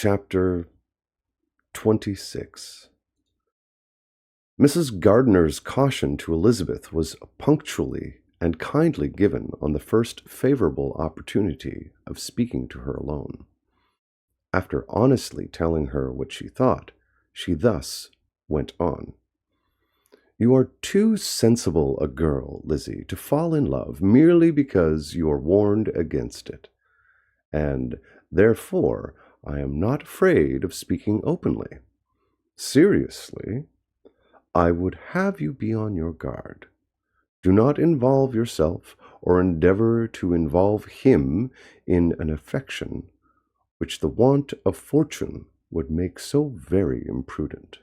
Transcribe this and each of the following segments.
Chapter 26. Mrs. Gardiner's caution to Elizabeth was punctually and kindly given on the first favorable opportunity of speaking to her alone. After honestly telling her what she thought, she thus went on. "You are too sensible a girl, Lizzie, to fall in love merely because you are warned against it, and therefore I am not afraid of speaking openly. Seriously, I would have you be on your guard. Do not involve yourself or endeavor to involve him in an affection which the want of fortune would make so very imprudent.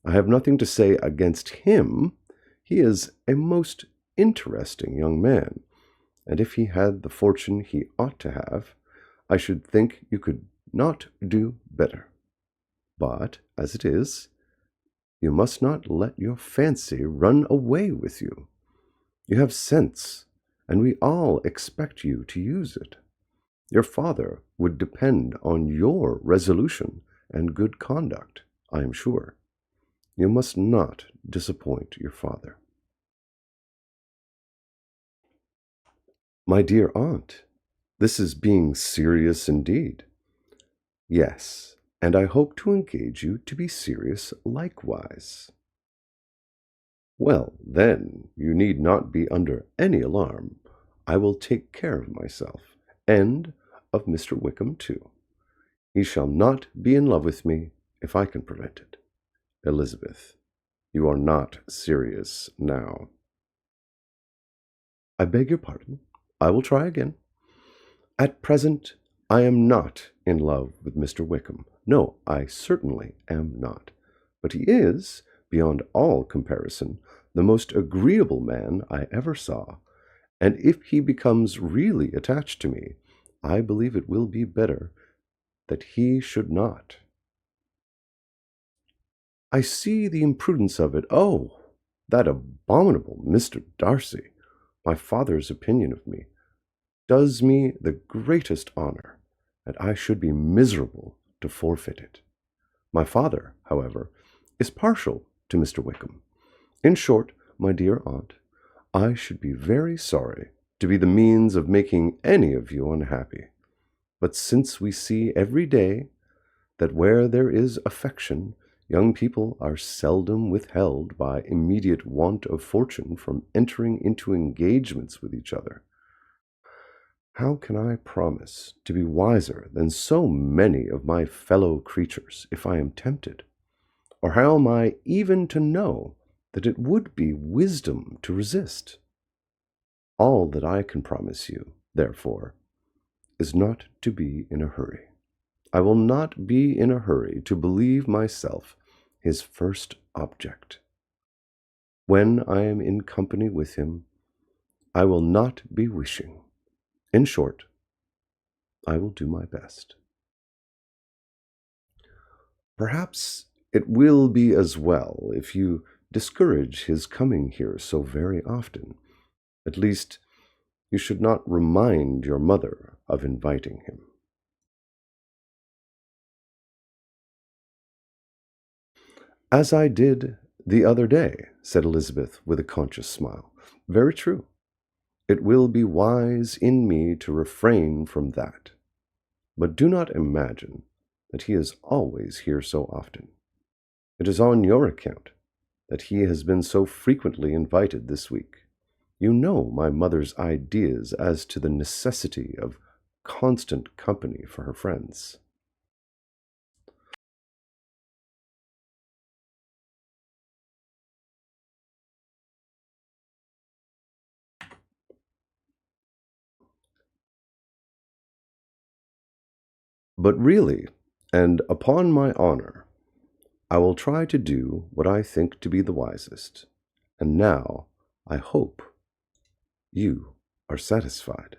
I have nothing to say against him. He is a most interesting young man, and if he had the fortune he ought to have, I should think you could not do better. But, as it is, you must not let your fancy run away with you. You have sense, and we all expect you to use it. Your father would depend on your resolution and good conduct, I am sure. You must not disappoint your father." "My dear aunt, this is being serious indeed." "Yes, and I hope to engage you to be serious likewise." "Well, then, you need not be under any alarm. I will take care of myself, and of Mr. Wickham too. He shall not be in love with me if I can prevent it. Elizabeth, you are not serious now." "I beg your pardon. I will try again. At present, I am not in love with Mr. Wickham. No, I certainly am not. But he is, beyond all comparison, the most agreeable man I ever saw, and if he becomes really attached to me, I believe it will be better that he should not." "I see the imprudence of it. Oh, that abominable Mr. Darcy, my father's opinion of me, does me the greatest honor, and I should be miserable to forfeit it. My father, however, is partial to Mr. Wickham. In short, my dear aunt, I should be very sorry to be the means of making any of you unhappy. But since we see every day that where there is affection, young people are seldom withheld by immediate want of fortune from entering into engagements with each other, how can I promise to be wiser than so many of my fellow creatures if I am tempted? Or how am I even to know that it would be wisdom to resist? All that I can promise you, therefore, is not to be in a hurry. I will not be in a hurry to believe myself his first object. When I am in company with him, I will not be wishing. In short, I will do my best. Perhaps it will be as well if you discourage his coming here so very often. At least, you should not remind your mother of inviting him." "As I did the other day," said Elizabeth with a conscious smile. "Very true. It will be wise in me to refrain from that. But do not imagine that he is always here so often. It is on your account that he has been so frequently invited this week. You know my mother's ideas as to the necessity of constant company for her friends." "But really, and upon my honor, I will try to do what I think to be the wisest. And now, I hope you are satisfied."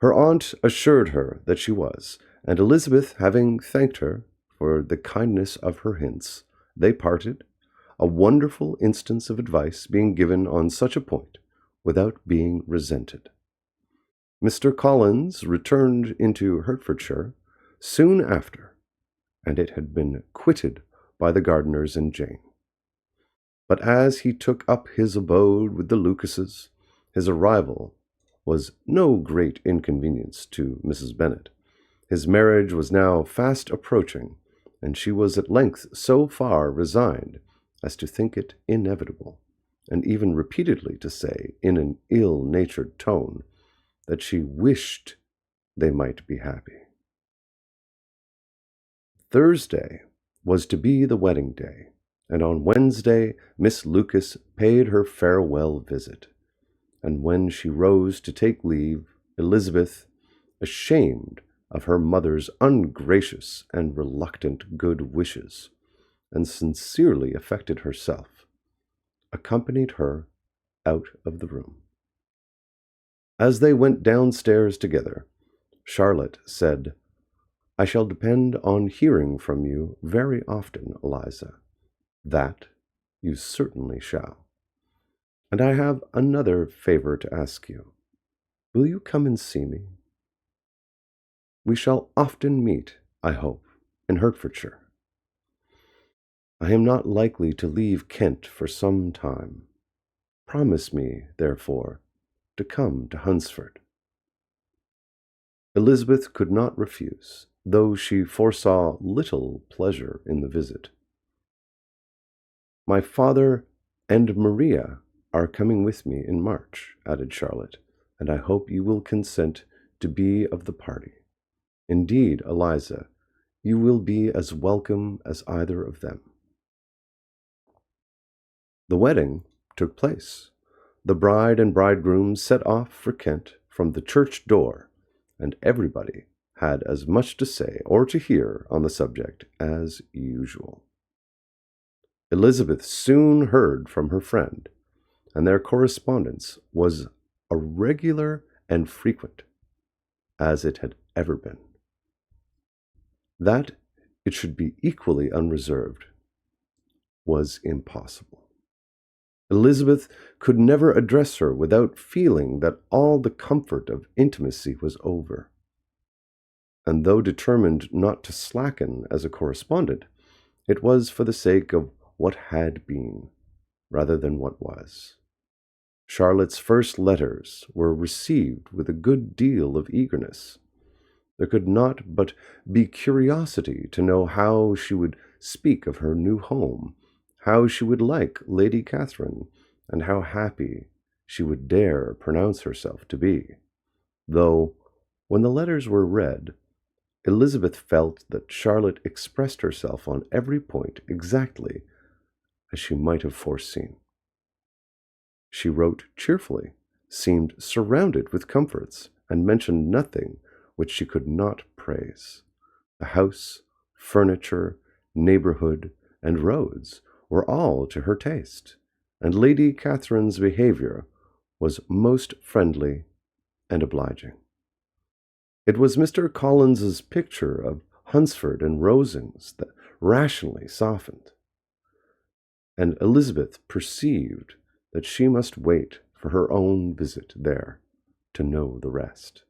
Her aunt assured her that she was, and Elizabeth having thanked her for the kindness of her hints, they parted, a wonderful instance of advice being given on such a point without being resented. Mr. Collins returned into Hertfordshire soon after, and it had been quitted by the Gardiners and Jane. But as he took up his abode with the Lucases, his arrival was no great inconvenience to Mrs. Bennet. His marriage was now fast approaching, and she was at length so far resigned as to think it inevitable, and even repeatedly to say, in an ill-natured tone, that she wished they might be happy. Thursday was to be the wedding day, and on Wednesday Miss Lucas paid her farewell visit, and when she rose to take leave, Elizabeth, ashamed of her mother's ungracious and reluctant good wishes, and sincerely affected herself, accompanied her out of the room. As they went downstairs together, Charlotte said, "I shall depend on hearing from you very often, Eliza. That you certainly shall. And I have another favor to ask you. Will you come and see me? We shall often meet, I hope, in Hertfordshire. I am not likely to leave Kent for some time. Promise me, therefore, to come to Hunsford." Elizabeth could not refuse, though she foresaw little pleasure in the visit. "My father and Maria are coming with me in March," added Charlotte, "and I hope you will consent to be of the party. Indeed, Eliza, you will be as welcome as either of them." The wedding took place. The bride and bridegroom set off for Kent from the church door, and everybody had as much to say or to hear on the subject as usual. Elizabeth soon heard from her friend, and their correspondence was as regular and frequent as it had ever been. That it should be equally unreserved was impossible. Elizabeth could never address her without feeling that all the comfort of intimacy was over. And though determined not to slacken as a correspondent, it was for the sake of what had been, rather than what was. Charlotte's first letters were received with a good deal of eagerness. There could not but be curiosity to know how she would speak of her new home, how she would like Lady Catherine, and how happy she would dare pronounce herself to be, though, when the letters were read, Elizabeth felt that Charlotte expressed herself on every point exactly as she might have foreseen. She wrote cheerfully, seemed surrounded with comforts, and mentioned nothing which she could not praise. The house, furniture, neighborhood, and roads were all to her taste, and Lady Catherine's behavior was most friendly and obliging. It was Mr. Collins's picture of Hunsford and Rosings that rationally softened, and Elizabeth perceived that she must wait for her own visit there to know the rest.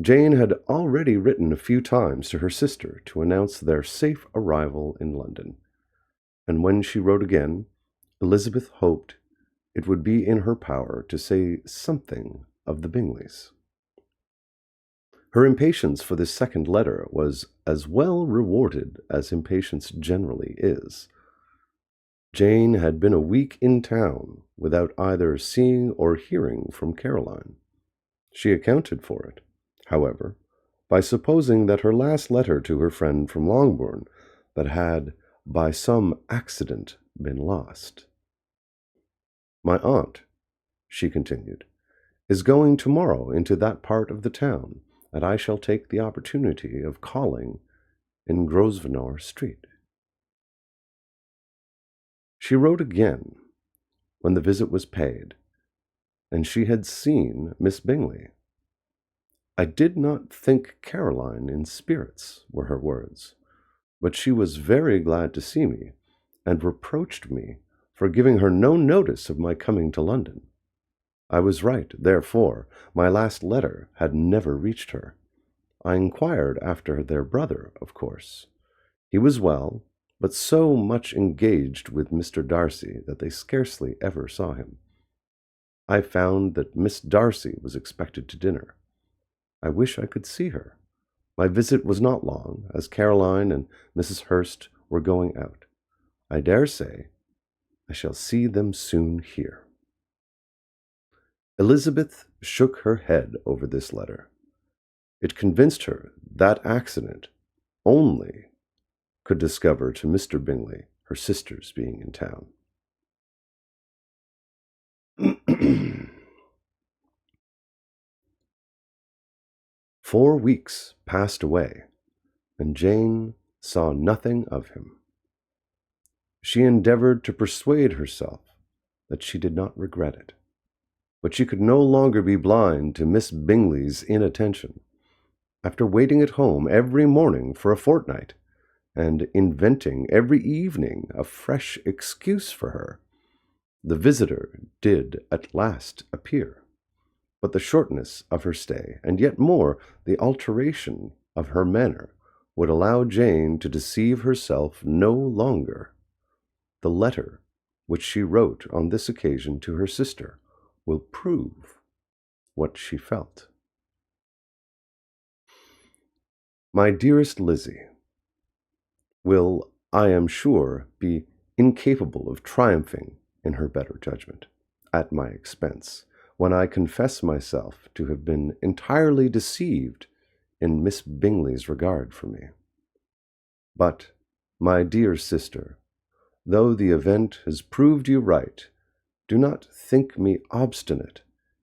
Jane had already written a few times to her sister to announce their safe arrival in London, and when she wrote again, Elizabeth hoped it would be in her power to say something of the Bingleys. Her impatience for this second letter was as well rewarded as impatience generally is. Jane had been a week in town without either seeing or hearing from Caroline. She accounted for it, however, by supposing that her last letter to her friend from Longbourn that had by some accident been lost. "My aunt," she continued, "is going tomorrow into that part of the town, and I shall take the opportunity of calling in Grosvenor Street." She wrote again when the visit was paid, and she had seen Miss Bingley. "I did not think Caroline in spirits," were her words, "but she was very glad to see me, and reproached me for giving her no notice of my coming to London. I was right, therefore. My last letter had never reached her. I inquired after their brother, of course. He was well, but so much engaged with Mr. Darcy that they scarcely ever saw him. I found that Miss Darcy was expected to dinner. I wish I could see her. My visit was not long, as Caroline and Mrs. Hurst were going out. I dare say I shall see them soon here. Elizabeth shook her head over this letter. It convinced her that accident only could discover to Mr. Bingley her sisters being in town. 4 weeks passed away, and Jane saw nothing of him. She endeavored to persuade herself that she did not regret it, but she could no longer be blind to Miss Bingley's inattention. After waiting at home every morning for a fortnight, and inventing every evening a fresh excuse for her, the visitor did at last appear. But the shortness of her stay, and yet more the alteration of her manner, would allow Jane to deceive herself no longer. The letter which she wrote on this occasion to her sister will prove what she felt. My dearest Lizzie will, I am sure, be incapable of triumphing in her better judgment, at my expense, when I confess myself to have been entirely deceived in Miss Bingley's regard for me. But, my dear sister, though the event has proved you right, do not think me obstinate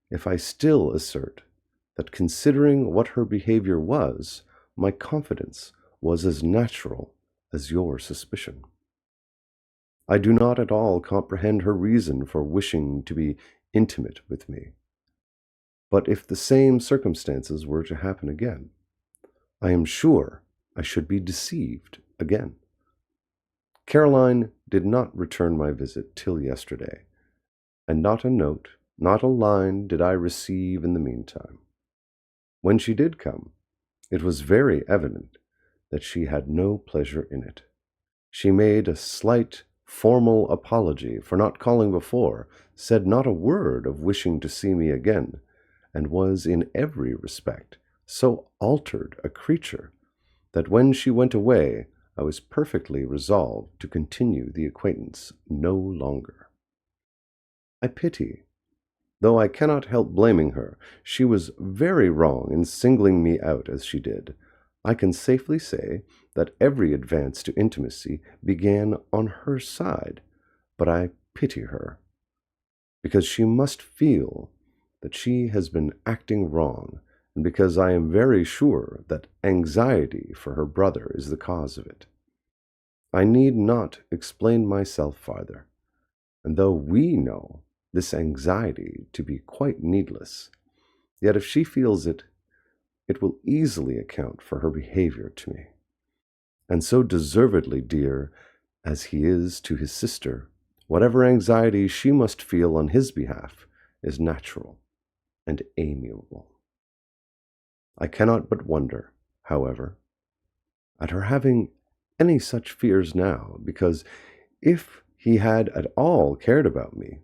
if I still assert that, considering what her behavior was, my confidence was as natural as your suspicion. I do not at all comprehend her reason for wishing to be intimate with me. But if the same circumstances were to happen again, I am sure I should be deceived again. Caroline did not return my visit till yesterday, and not a note, not a line did I receive in the meantime. When she did come, it was very evident that she had no pleasure in it. She made a slight formal apology for not calling before, said not a word of wishing to see me again, and was in every respect so altered a creature that when she went away I was perfectly resolved to continue the acquaintance no longer. I pity, though I cannot help blaming her. She was very wrong in singling me out as she did. I can safely say that every advance to intimacy began on her side, but I pity her, because she must feel that she has been acting wrong, and because I am very sure that anxiety for her brother is the cause of it. I need not explain myself farther, and though we know this anxiety to be quite needless, yet if she feels it, it will easily account for her behavior to me. And so deservedly dear as he is to his sister, whatever anxiety she must feel on his behalf is natural and amiable. I cannot but wonder, however, at her having any such fears now, because if he had at all cared about me,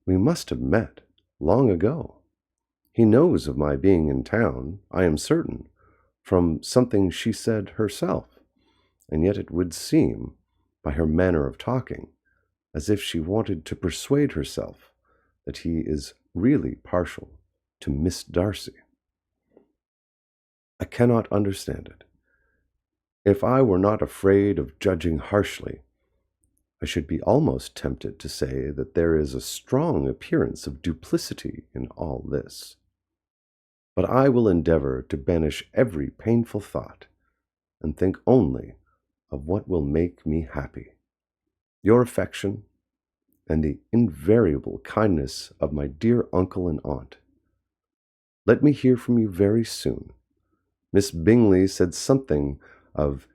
we must have met long ago. He knows of my being in town, I am certain, from something she said herself, and yet it would seem, by her manner of talking, as if she wanted to persuade herself that he is really partial to Miss Darcy. I cannot understand it. If I were not afraid of judging harshly, I should be almost tempted to say that there is a strong appearance of duplicity in all this. But I will endeavor to banish every painful thought, and think only of what will make me happy. Your affection, and the invariable kindness of my dear uncle and aunt. Let me hear from you very soon. Miss Bingley said something of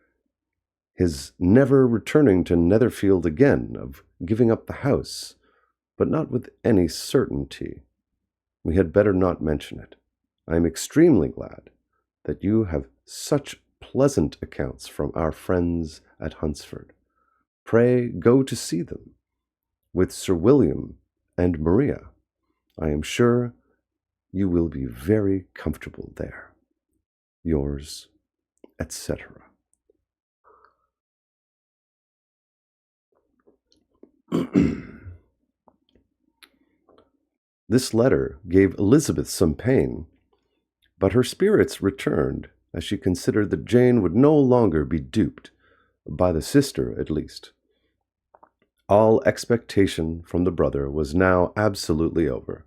his never returning to Netherfield again, of giving up the house, but not with any certainty. We had better not mention it. I am extremely glad that you have such pleasant accounts from our friends at Hunsford. Pray go to see them, with Sir William and Maria. I am sure you will be very comfortable there. Yours, etc. This letter gave Elizabeth some pain, but her spirits returned as she considered that Jane would no longer be duped, by the sister at least. All expectation from the brother was now absolutely over.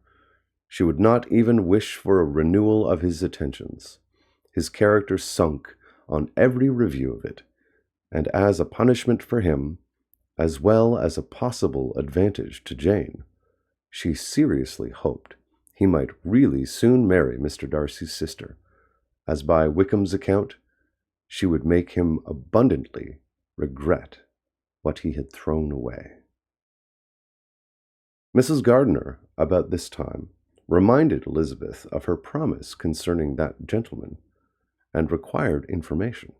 She would not even wish for a renewal of his attentions. His character sunk on every review of it, and as a punishment for him, as well as a possible advantage to Jane, she seriously hoped he might really soon marry Mr. Darcy's sister, as by Wickham's account, she would make him abundantly regret what he had thrown away. Mrs. Gardiner, about this time, reminded Elizabeth of her promise concerning that gentleman, and required information.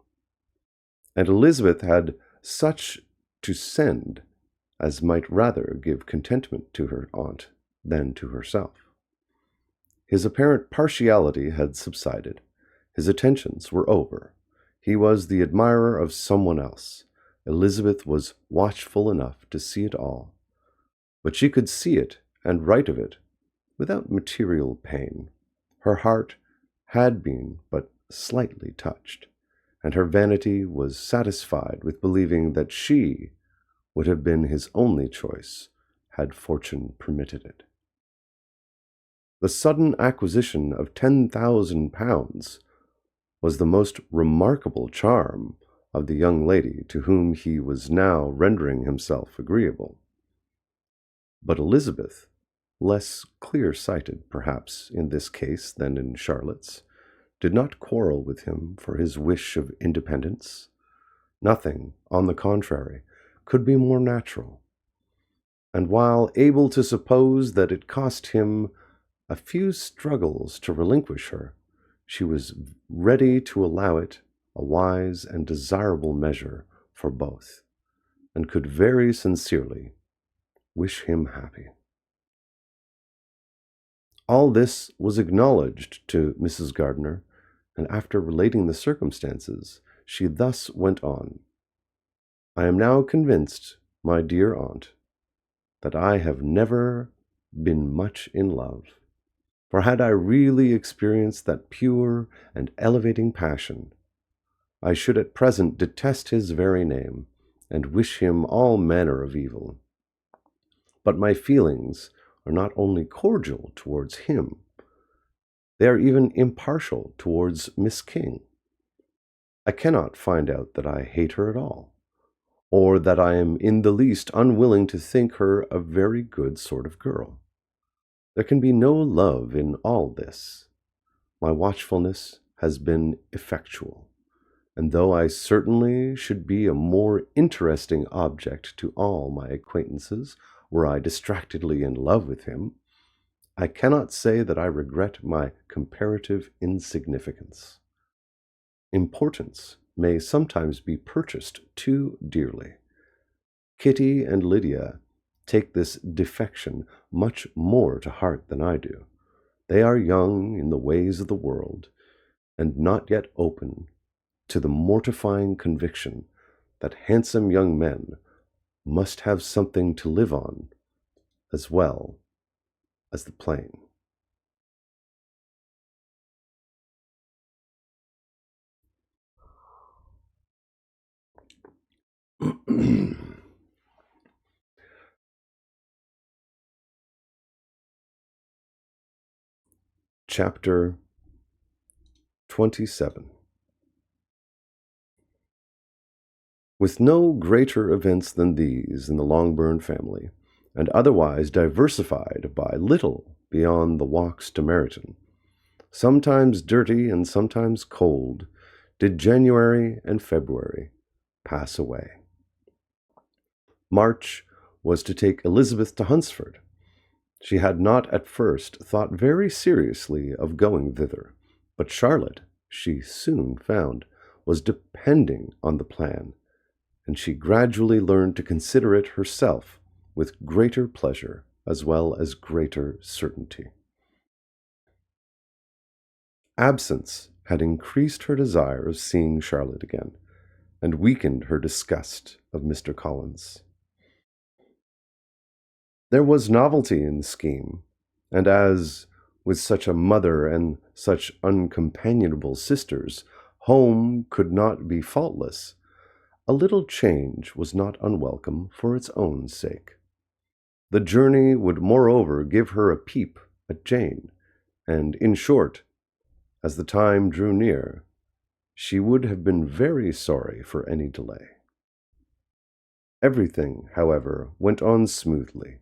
And Elizabeth had such to send as might rather give contentment to her aunt than to herself. His apparent partiality had subsided. His attentions were over. He was the admirer of someone else. Elizabeth was watchful enough to see it all, but she could see it and write of it without material pain. Her heart had been but slightly touched, and her vanity was satisfied with believing that she would have been his only choice had fortune permitted it. The sudden acquisition of £10,000 was the most remarkable charm of the young lady to whom he was now rendering himself agreeable. But Elizabeth, less clear-sighted perhaps in this case than in Charlotte's, did not quarrel with him for his wish of independence. Nothing, on the contrary, could be more natural. And while able to suppose that it cost him a few struggles to relinquish her, she was ready to allow it a wise and desirable measure for both, and could very sincerely wish him happy. All this was acknowledged to Mrs. Gardiner, and after relating the circumstances, she thus went on. I am now convinced, my dear aunt, that I have never been much in love. For had I really experienced that pure and elevating passion, I should at present detest his very name, and wish him all manner of evil. But my feelings are not only cordial towards him, they are even impartial towards Miss King. I cannot find out that I hate her at all, or that I am in the least unwilling to think her a very good sort of girl. There can be no love in all this. My watchfulness has been effectual, and though I certainly should be a more interesting object to all my acquaintances were I distractedly in love with him, I cannot say that I regret my comparative insignificance. Importance may sometimes be purchased too dearly. Kitty and Lydia take this defection much more to heart than I do. They are young in the ways of the world, and not yet open to the mortifying conviction that handsome young men must have something to live on as well as the plain. Chapter 27. With no greater events than these in the Longbourn family, and otherwise diversified by little beyond the walks to Meryton, sometimes dirty and sometimes cold, did January and February pass away. March was to take Elizabeth to Hunsford, She had not at first thought very seriously of going thither, but Charlotte, she soon found, was depending on the plan, and she gradually learned to consider it herself with greater pleasure as well as greater certainty. Absence had increased her desire of seeing Charlotte again, and weakened her disgust of Mr. Collins. There was novelty in the scheme, and as, with such a mother and such uncompanionable sisters, home could not be faultless, a little change was not unwelcome for its own sake. The journey would moreover give her a peep at Jane, and, in short, as the time drew near, she would have been very sorry for any delay. Everything, however, went on smoothly,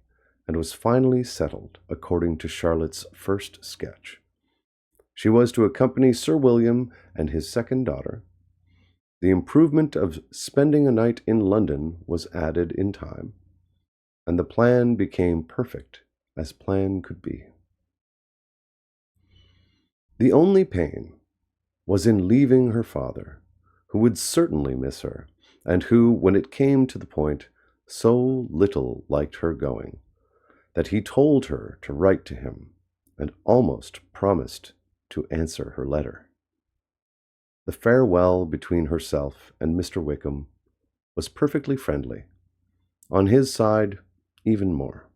and was finally settled according to Charlotte's first sketch. She was to accompany Sir William and his second daughter. The improvement of spending a night in London was added in time, and the plan became perfect as plan could be. The only pain was in leaving her father, who would certainly miss her, and who, when it came to the point, so little liked her going, that he told her to write to him, and almost promised to answer her letter. The farewell between herself and Mr. Wickham was perfectly friendly. On his side, even more.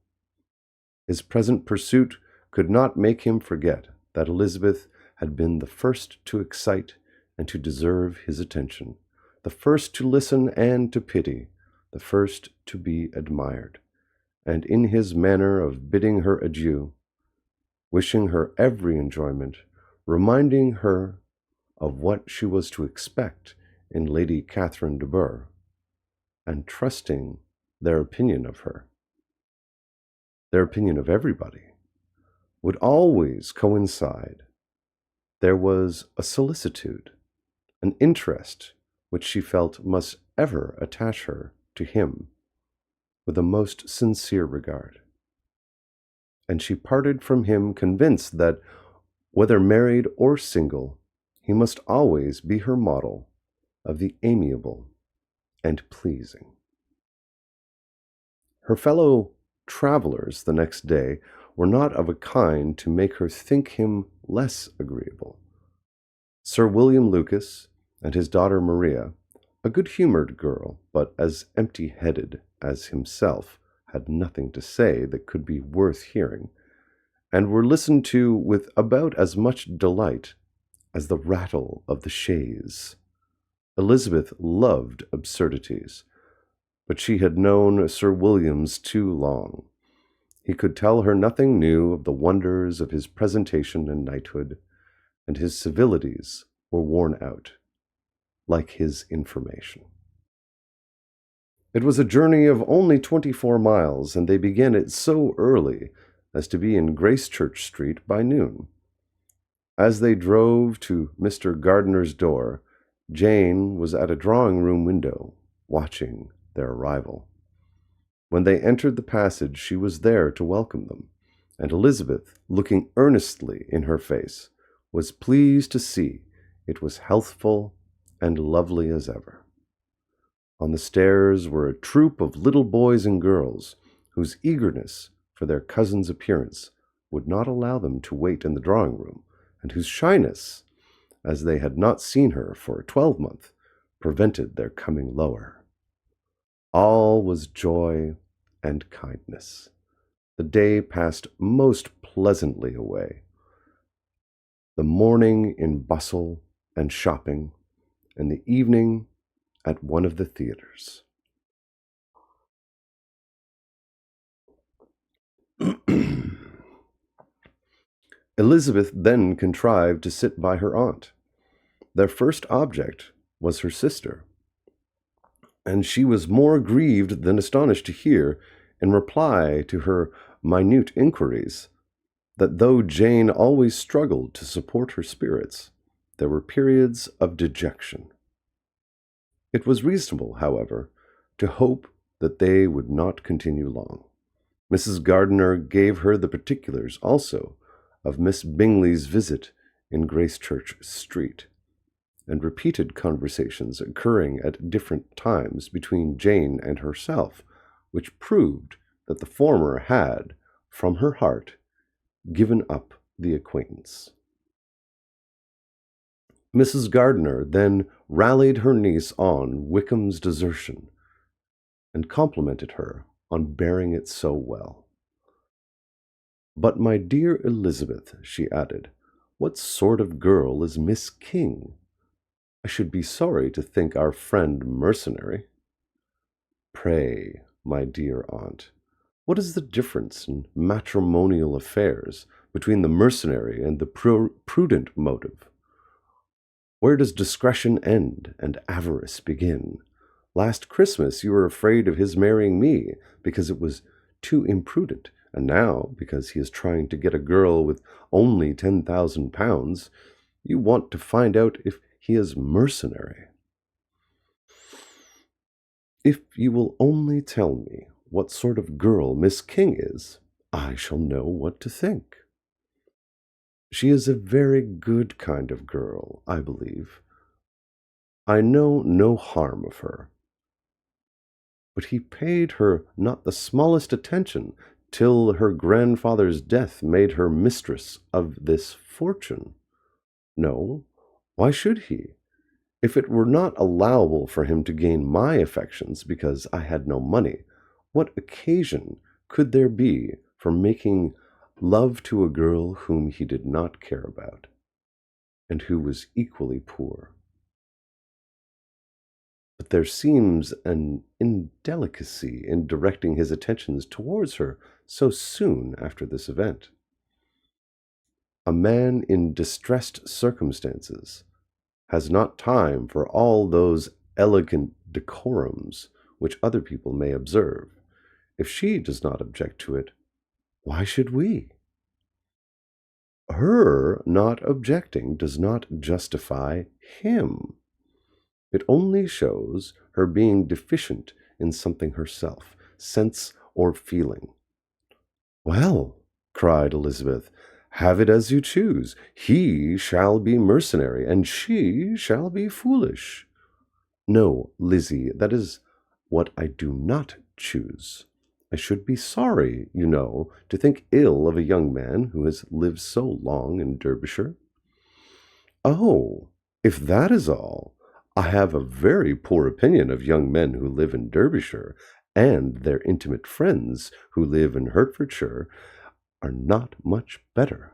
His present pursuit could not make him forget that Elizabeth had been the first to excite and to deserve his attention, the first to listen and to pity, the first to be admired, and in his manner of bidding her adieu, wishing her every enjoyment, reminding her of what she was to expect in Lady Catherine de Bourgh, and trusting their opinion of her, their opinion of everybody, would always coincide. There was a solicitude, an interest which she felt must ever attach her to him with a most sincere regard. And she parted from him convinced that, whether married or single, he must always be her model of the amiable and pleasing. Her fellow travelers the next day were not of a kind to make her think him less agreeable. Sir William Lucas and his daughter Maria, a good-humored girl, but as empty-headed as himself, had nothing to say that could be worth hearing, and were listened to with about as much delight as the rattle of the chaise. Elizabeth loved absurdities, but she had known Sir William's too long. He could tell her nothing new of the wonders of his presentation and knighthood, and his civilities were worn out, like his information. It was a journey of only 24 miles, and they began it so early as to be in Gracechurch Street by noon. As they drove to Mr. Gardiner's door, Jane was at a drawing-room window, watching their arrival. When they entered the passage, she was there to welcome them, and Elizabeth, looking earnestly in her face, was pleased to see it was healthful and lovely as ever. On the stairs were a troop of little boys and girls, whose eagerness for their cousin's appearance would not allow them to wait in the drawing-room, and whose shyness, as they had not seen her for a 12-month, prevented their coming lower. All was joy and kindness. The day passed most pleasantly away. The morning in bustle and shopping, and the evening at one of the theaters. Elizabeth then contrived to sit by her aunt. Their first object was her sister, and she was more grieved than astonished to hear, in reply to her minute inquiries, that though Jane always struggled to support her spirits, there were periods of dejection. It was reasonable, however, to hope that they would not continue long. Mrs. Gardiner gave her the particulars also of Miss Bingley's visit in Gracechurch Street, and repeated conversations occurring at different times between Jane and herself, which proved that the former had, from her heart, given up the acquaintance. Mrs. Gardiner then rallied her niece on Wickham's desertion, and complimented her on bearing it so well. "But, my dear Elizabeth," she added, "what sort of girl is Miss King? I should be sorry to think our friend mercenary." "Pray, my dear aunt, what is the difference in matrimonial affairs between the mercenary and the prudent motive? Where does discretion end and avarice begin? Last Christmas you were afraid of his marrying me because it was too imprudent, and now, because he is trying to get a girl with only £10,000, you want to find out if he is mercenary. If you will only tell me what sort of girl Miss King is, I shall know what to think. She is a very good kind of girl, I believe. I know no harm of her. But he paid her not the smallest attention till her grandfather's death made her mistress of this fortune. No, why should he? If it were not allowable for him to gain my affections because I had no money, what occasion could there be for making love to a girl whom he did not care about, and who was equally poor? But there seems an indelicacy in directing his attentions towards her so soon after this event. A man in distressed circumstances has not time for all those elegant decorums which other people may observe. If she does not object to it, why should we? Her not objecting does not justify him. It only shows her being deficient in something herself, sense or feeling. "Well," cried Elizabeth, "have it as you choose. He shall be mercenary, and she shall be foolish." "No, Lizzie, that is what I do not choose. I should be sorry, you know, to think ill of a young man who has lived so long in Derbyshire." "Oh, if that is all, I have a very poor opinion of young men who live in Derbyshire, and their intimate friends who live in Hertfordshire are not much better.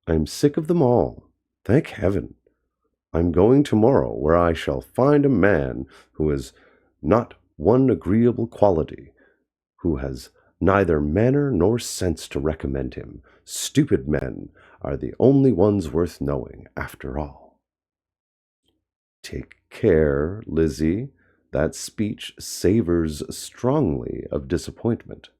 I am sick of them all, thank heaven. I am going tomorrow, where I shall find a man who has not one agreeable quality, who has neither manner nor sense to recommend him. Stupid men are the only ones worth knowing, after all." "Take care, Lizzie, that speech savors strongly of disappointment."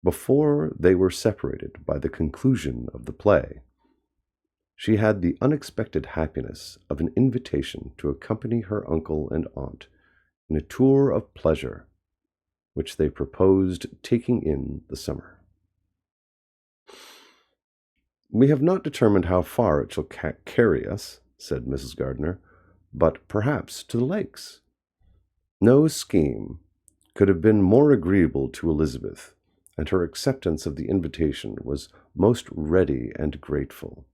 Before they were separated by the conclusion of the play, she had the unexpected happiness of an invitation to accompany her uncle and aunt in a tour of pleasure, which they proposed taking in the summer. "We have not determined how far it shall carry us," said Mrs. Gardiner, "but perhaps to the lakes." No scheme could have been more agreeable to Elizabeth, and her acceptance of the invitation was most ready and grateful.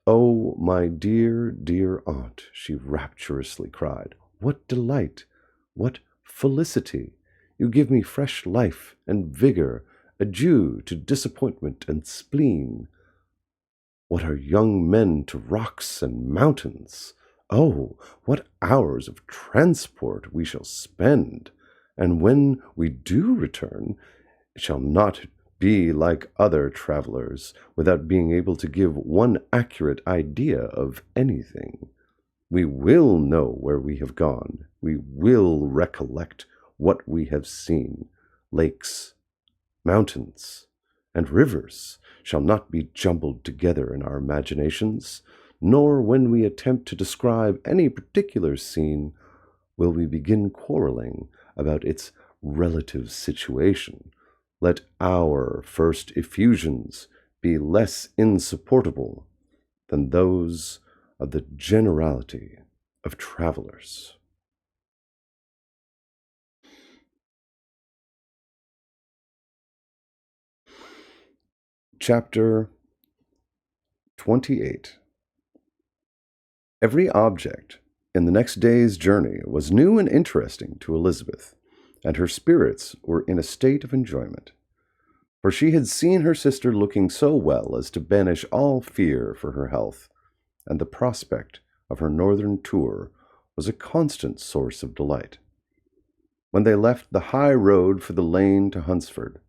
"Oh, my dear, dear aunt," she rapturously cried, "what delight! What felicity! You give me fresh life and vigor. Adieu to disappointment and spleen. What are young men to rocks and mountains? Oh, what hours of transport we shall spend! And when we do return, it shall not be like other travelers, without being able to give one accurate idea of anything. We will know where we have gone. We will recollect what we have seen. Lakes, mountains, and rivers shall not be jumbled together in our imaginations, nor when we attempt to describe any particular scene will we begin quarreling about its relative situation, let our first effusions be less insupportable than those of the generality of travelers. Chapter 28. Every object in the next day's journey was new and interesting to Elizabeth, and her spirits were in a state of enjoyment. For she had seen her sister looking so well as to banish all fear for her health, and the prospect of her northern tour was a constant source of delight. When they left the high road for the lane to Hunsford,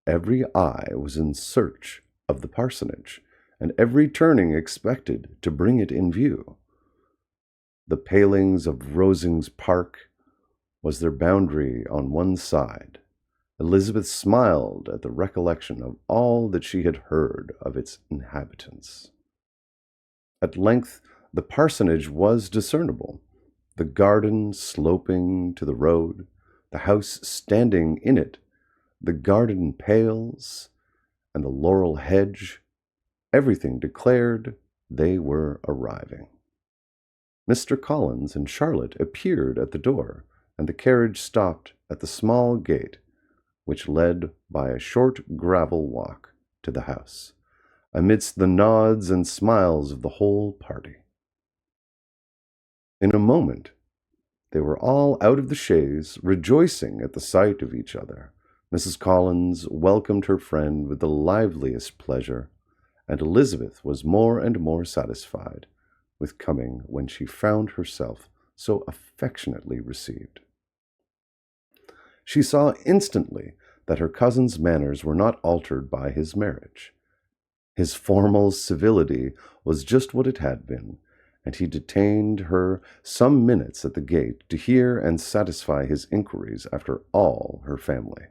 every eye was in search of the parsonage, and every turning expected to bring it in view. The palings of Rosings Park was their boundary on one side. Elizabeth smiled at the recollection of all that she had heard of its inhabitants. At length the parsonage was discernible, the garden sloping to the road, the house standing in it, the garden pales, and the laurel hedge. Everything declared they were arriving. Mr. Collins and Charlotte appeared at the door, and the carriage stopped at the small gate, which led by a short gravel walk to the house, amidst the nods and smiles of the whole party. In a moment they were all out of the chaise, rejoicing at the sight of each other. Mrs. Collins welcomed her friend with the liveliest pleasure, and Elizabeth was more and more satisfied with coming when she found herself so affectionately received. She saw instantly that her cousin's manners were not altered by his marriage. His formal civility was just what it had been, and he detained her some minutes at the gate to hear and satisfy his inquiries after all her family.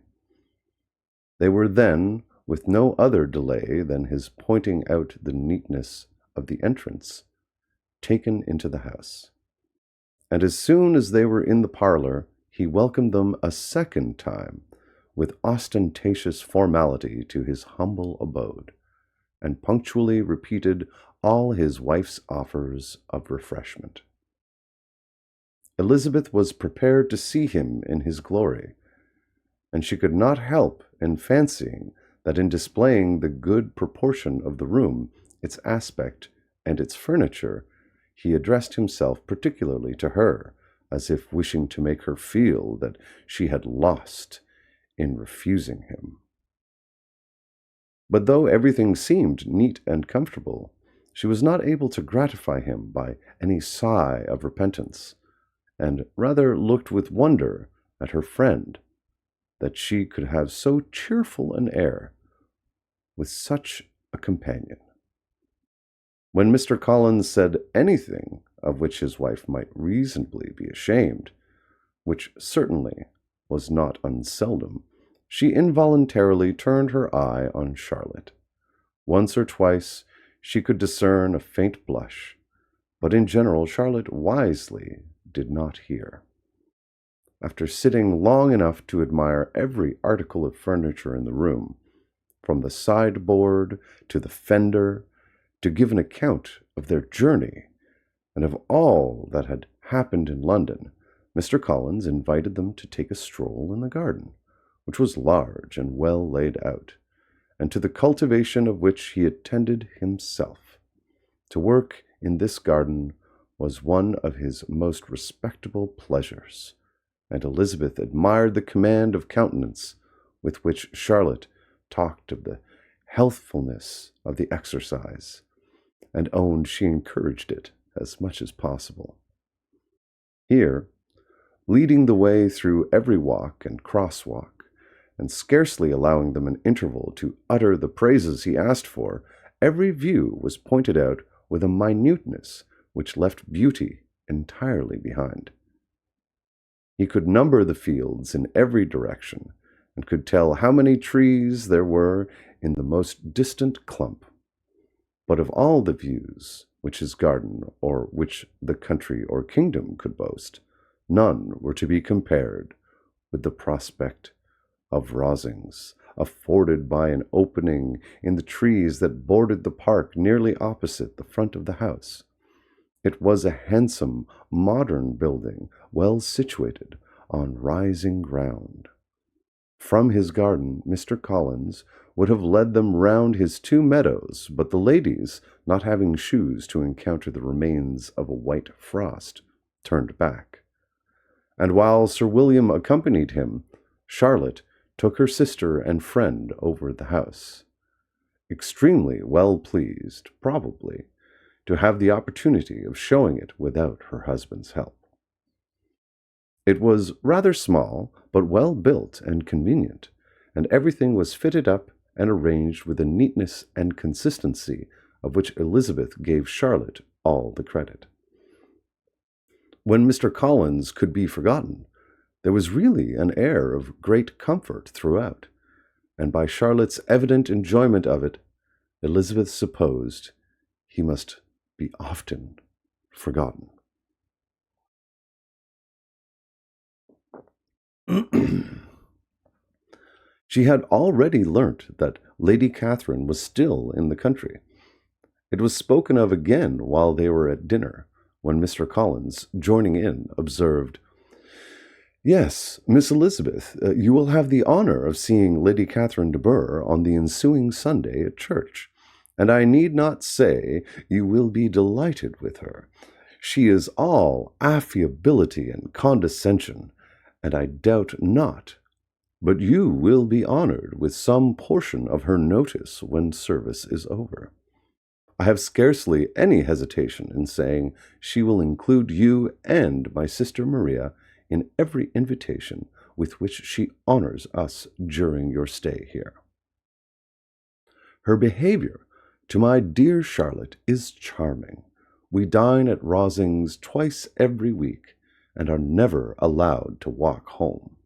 They were then, with no other delay than his pointing out the neatness of the entrance, taken into the house. And as soon as they were in the parlor, he welcomed them a second time with ostentatious formality to his humble abode, and punctually repeated all his wife's offers of refreshment. Elizabeth was prepared to see him in his glory, and she could not help in fancying that in displaying the good proportion of the room, its aspect, and its furniture, he addressed himself particularly to her, as if wishing to make her feel that she had lost in refusing him. But though everything seemed neat and comfortable, she was not able to gratify him by any sigh of repentance, and rather looked with wonder at her friend, that she could have so cheerful an air with such a companion. When Mr. Collins said anything of which his wife might reasonably be ashamed, which certainly was not unseldom, she involuntarily turned her eye on Charlotte. Once or twice she could discern a faint blush, but in general Charlotte wisely did not hear. After sitting long enough to admire every article of furniture in the room, from the sideboard to the fender, to give an account of their journey and of all that had happened in London, Mr. Collins invited them to take a stroll in the garden, which was large and well laid out, and to the cultivation of which he attended himself. To work in this garden was one of his most respectable pleasures, and Elizabeth admired the command of countenance with which Charlotte talked of the healthfulness of the exercise, and owned she encouraged it as much as possible. Here, leading the way through every walk and crosswalk, and scarcely allowing them an interval to utter the praises he asked for, every view was pointed out with a minuteness which left beauty entirely behind. He could number the fields in every direction, and could tell how many trees there were in the most distant clump. But of all the views which his garden, or which the country or kingdom could boast, none were to be compared with the prospect of Rosings, afforded by an opening in the trees that bordered the park nearly opposite the front of the house. It was a handsome, modern building, well situated on rising ground. From his garden, Mr. Collins would have led them round his 2 meadows, but the ladies, not having shoes to encounter the remains of a white frost, turned back. And while Sir William accompanied him, Charlotte took her sister and friend over the house, extremely well pleased, probably, to have the opportunity of showing it without her husband's help. It was rather small, but well built and convenient, and everything was fitted up and arranged with a neatness and consistency of which Elizabeth gave Charlotte all the credit. When Mr. Collins could be forgotten, there was really an air of great comfort throughout, and by Charlotte's evident enjoyment of it, Elizabeth supposed he must be often forgotten. She had already learnt that Lady Catherine was still in the country. It was spoken of again while they were at dinner, when Mr. Collins, joining in, observed, "Yes, Miss Elizabeth, you will have the honour of seeing Lady Catherine de Bourgh on the ensuing Sunday at church, and I need not say you will be delighted with her. She is all affability and condescension, and I doubt not but you will be honoured with some portion of her notice when service is over. I have scarcely any hesitation in saying she will include you and my sister Maria in every invitation with which she honours us during your stay here. Her behaviour to my dear Charlotte is charming. We dine at Rosings twice every week, and are never allowed to walk home.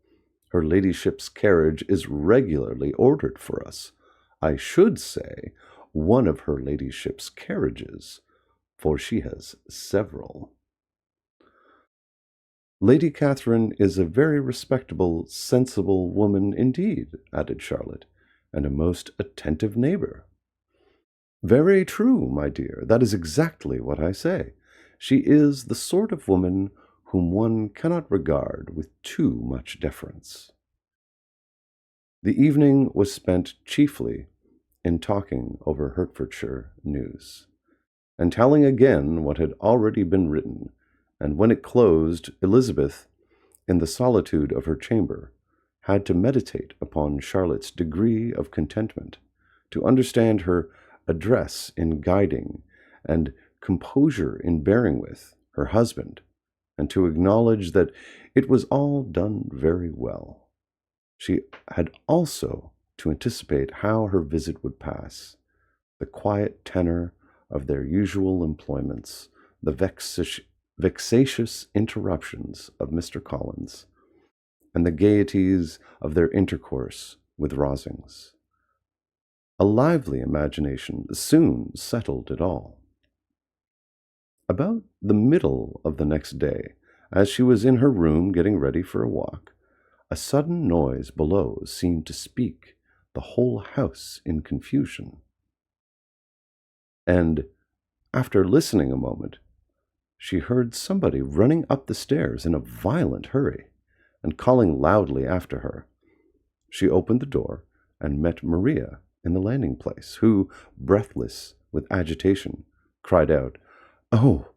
Her ladyship's carriage is regularly ordered for us. I should say one of her ladyship's carriages, for she has several. Lady Catherine is a very respectable, sensible woman indeed," added Charlotte, "and a most attentive neighbour." "Very true, my dear. That is exactly what I say. She is the sort of woman whom one cannot regard with too much deference." The evening was spent chiefly in talking over Hertfordshire news, and telling again what had already been written, and when it closed, Elizabeth, in the solitude of her chamber, had to meditate upon Charlotte's degree of contentment, to understand her address in guiding, and composure in bearing with, her husband, and to acknowledge that it was all done very well. She had also to anticipate how her visit would pass, the quiet tenor of their usual employments, the vexatious interruptions of Mr. Collins, and the gaieties of their intercourse with Rosings. A lively imagination soon settled it all. About the middle of the next day, as she was in her room getting ready for a walk, a sudden noise below seemed to speak the whole house in confusion. And, after listening a moment, she heard somebody running up the stairs in a violent hurry, and calling loudly after her. She opened the door, and met Maria in the landing-place, who, breathless with agitation, cried out, "Oh,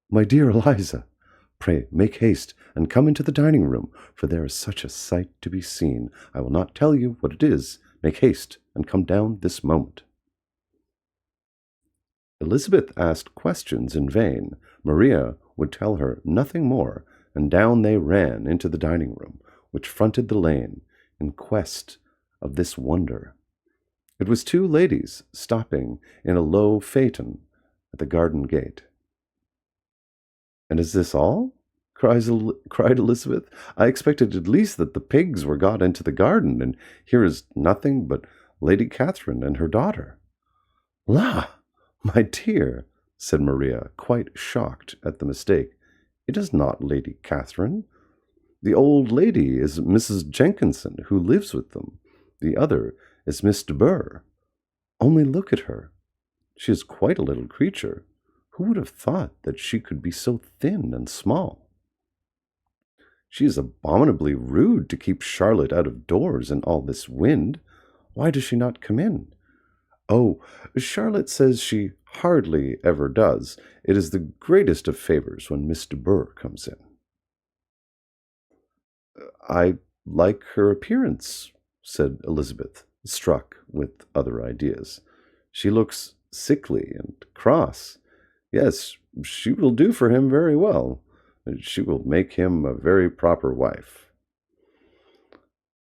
my dear Eliza, pray make haste and come into the dining-room, for there is such a sight to be seen. I will not tell you what it is. Make haste and come down this moment." Elizabeth asked questions in vain. Maria would tell her nothing more, and down they ran into the dining-room, which fronted the lane, in quest of this wonder. It was two ladies stopping in a low phaeton at the garden gate. "And is this all?" cried Elizabeth. "I expected at least that the pigs were got into the garden, and here is nothing but Lady Catherine and her daughter." "La, my dear," said Maria, quite shocked at the mistake, "it is not Lady Catherine. The old lady is Mrs. Jenkinson, who lives with them. The other is Miss de Bourgh. Only look at her. She is quite a little creature. Who would have thought that she could be so thin and small? She is abominably rude to keep Charlotte out of doors in all this wind. Why does she not come in? Oh, Charlotte says she hardly ever does. It is the greatest of favors when Miss de Bourgh comes in. I like her appearance, said Elizabeth, struck with other ideas. She looks sickly and cross. Yes, she will do for him very well. She will make him a very proper wife.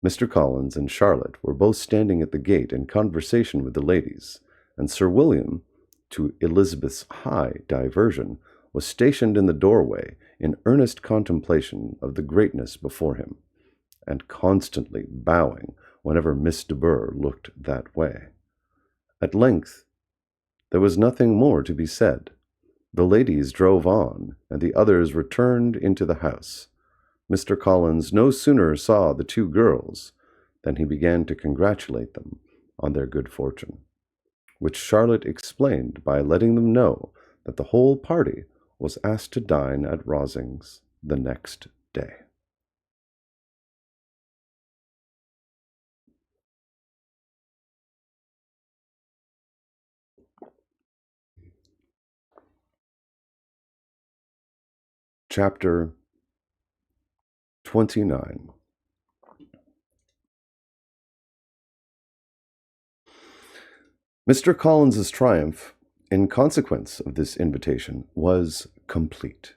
Mr. Collins and Charlotte were both standing at the gate in conversation with the ladies, and Sir William, to Elizabeth's high diversion, was stationed in the doorway in earnest contemplation of the greatness before him, and constantly bowing whenever Miss de Bourgh looked that way. At length there was nothing more to be said. The ladies drove on, and the others returned into the house. Mr. Collins no sooner saw the two girls than he began to congratulate them on their good fortune, which Charlotte explained by letting them know that the whole party was asked to dine at Rosings the next day. Chapter 29. Mr. Collins's triumph, in consequence of this invitation, was complete.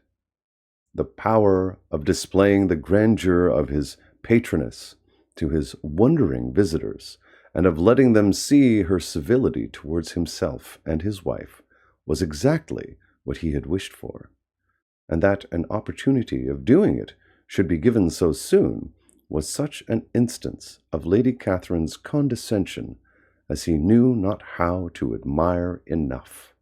The power of displaying the grandeur of his patroness to his wondering visitors, and of letting them see her civility towards himself and his wife, was exactly what he had wished for. And that an opportunity of doing it should be given so soon was such an instance of Lady Catherine's condescension as he knew not how to admire enough.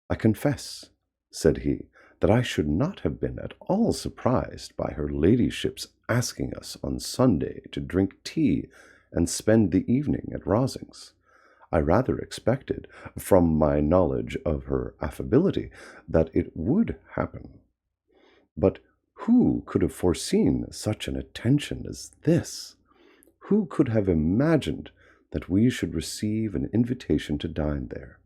I confess, said he, that I should not have been at all surprised by her ladyship's asking us on Sunday to drink tea and spend the evening at Rosings. I rather expected, from my knowledge of her affability, that it would happen. But who could have foreseen such an attention as this? Who could have imagined that we should receive an invitation to dine there?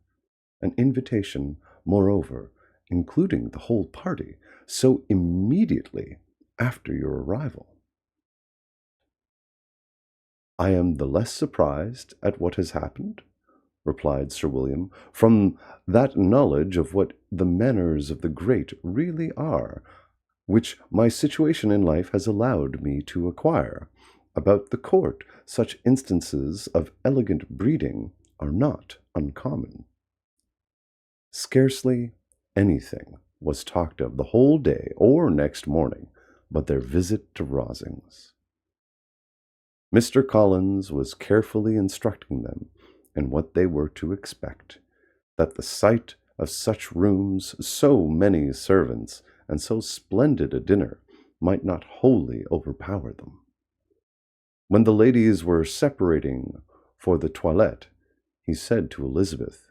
An invitation, moreover, including the whole party, so immediately after your arrival. I am the less surprised at what has happened, replied Sir William, from that knowledge of what the manners of the great really are, which my situation in life has allowed me to acquire. About the court, such instances of elegant breeding are not uncommon. Scarcely anything was talked of the whole day or next morning but their visit to Rosings. Mr. Collins was carefully instructing them in what they were to expect, that the sight of such rooms, so many servants, and so splendid a dinner might not wholly overpower them. When the ladies were separating for the toilette, he said to Elizabeth,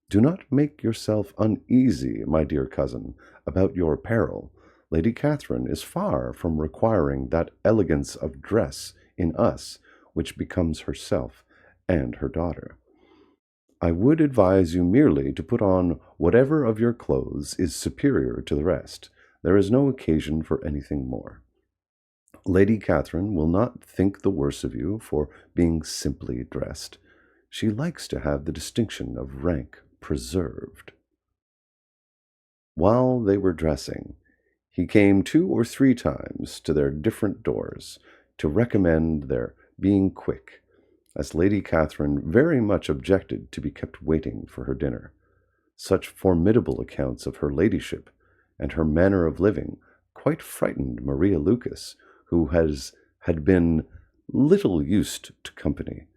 "Do not make yourself uneasy, my dear cousin, about your apparel. Lady Catherine is far from requiring that elegance of dress in us which becomes herself and her daughter. I would advise you merely to put on whatever of your clothes is superior to the rest. There is no occasion for anything more. Lady Catherine will not think the worse of you for being simply dressed. She likes to have the distinction of rank preserved." While they were dressing, he came 2 or 3 times to their different doors to recommend their being quick, as Lady Catherine very much objected to be kept waiting for her dinner. Such formidable accounts of her ladyship and her manner of living quite frightened Maria Lucas, who had been little used to company,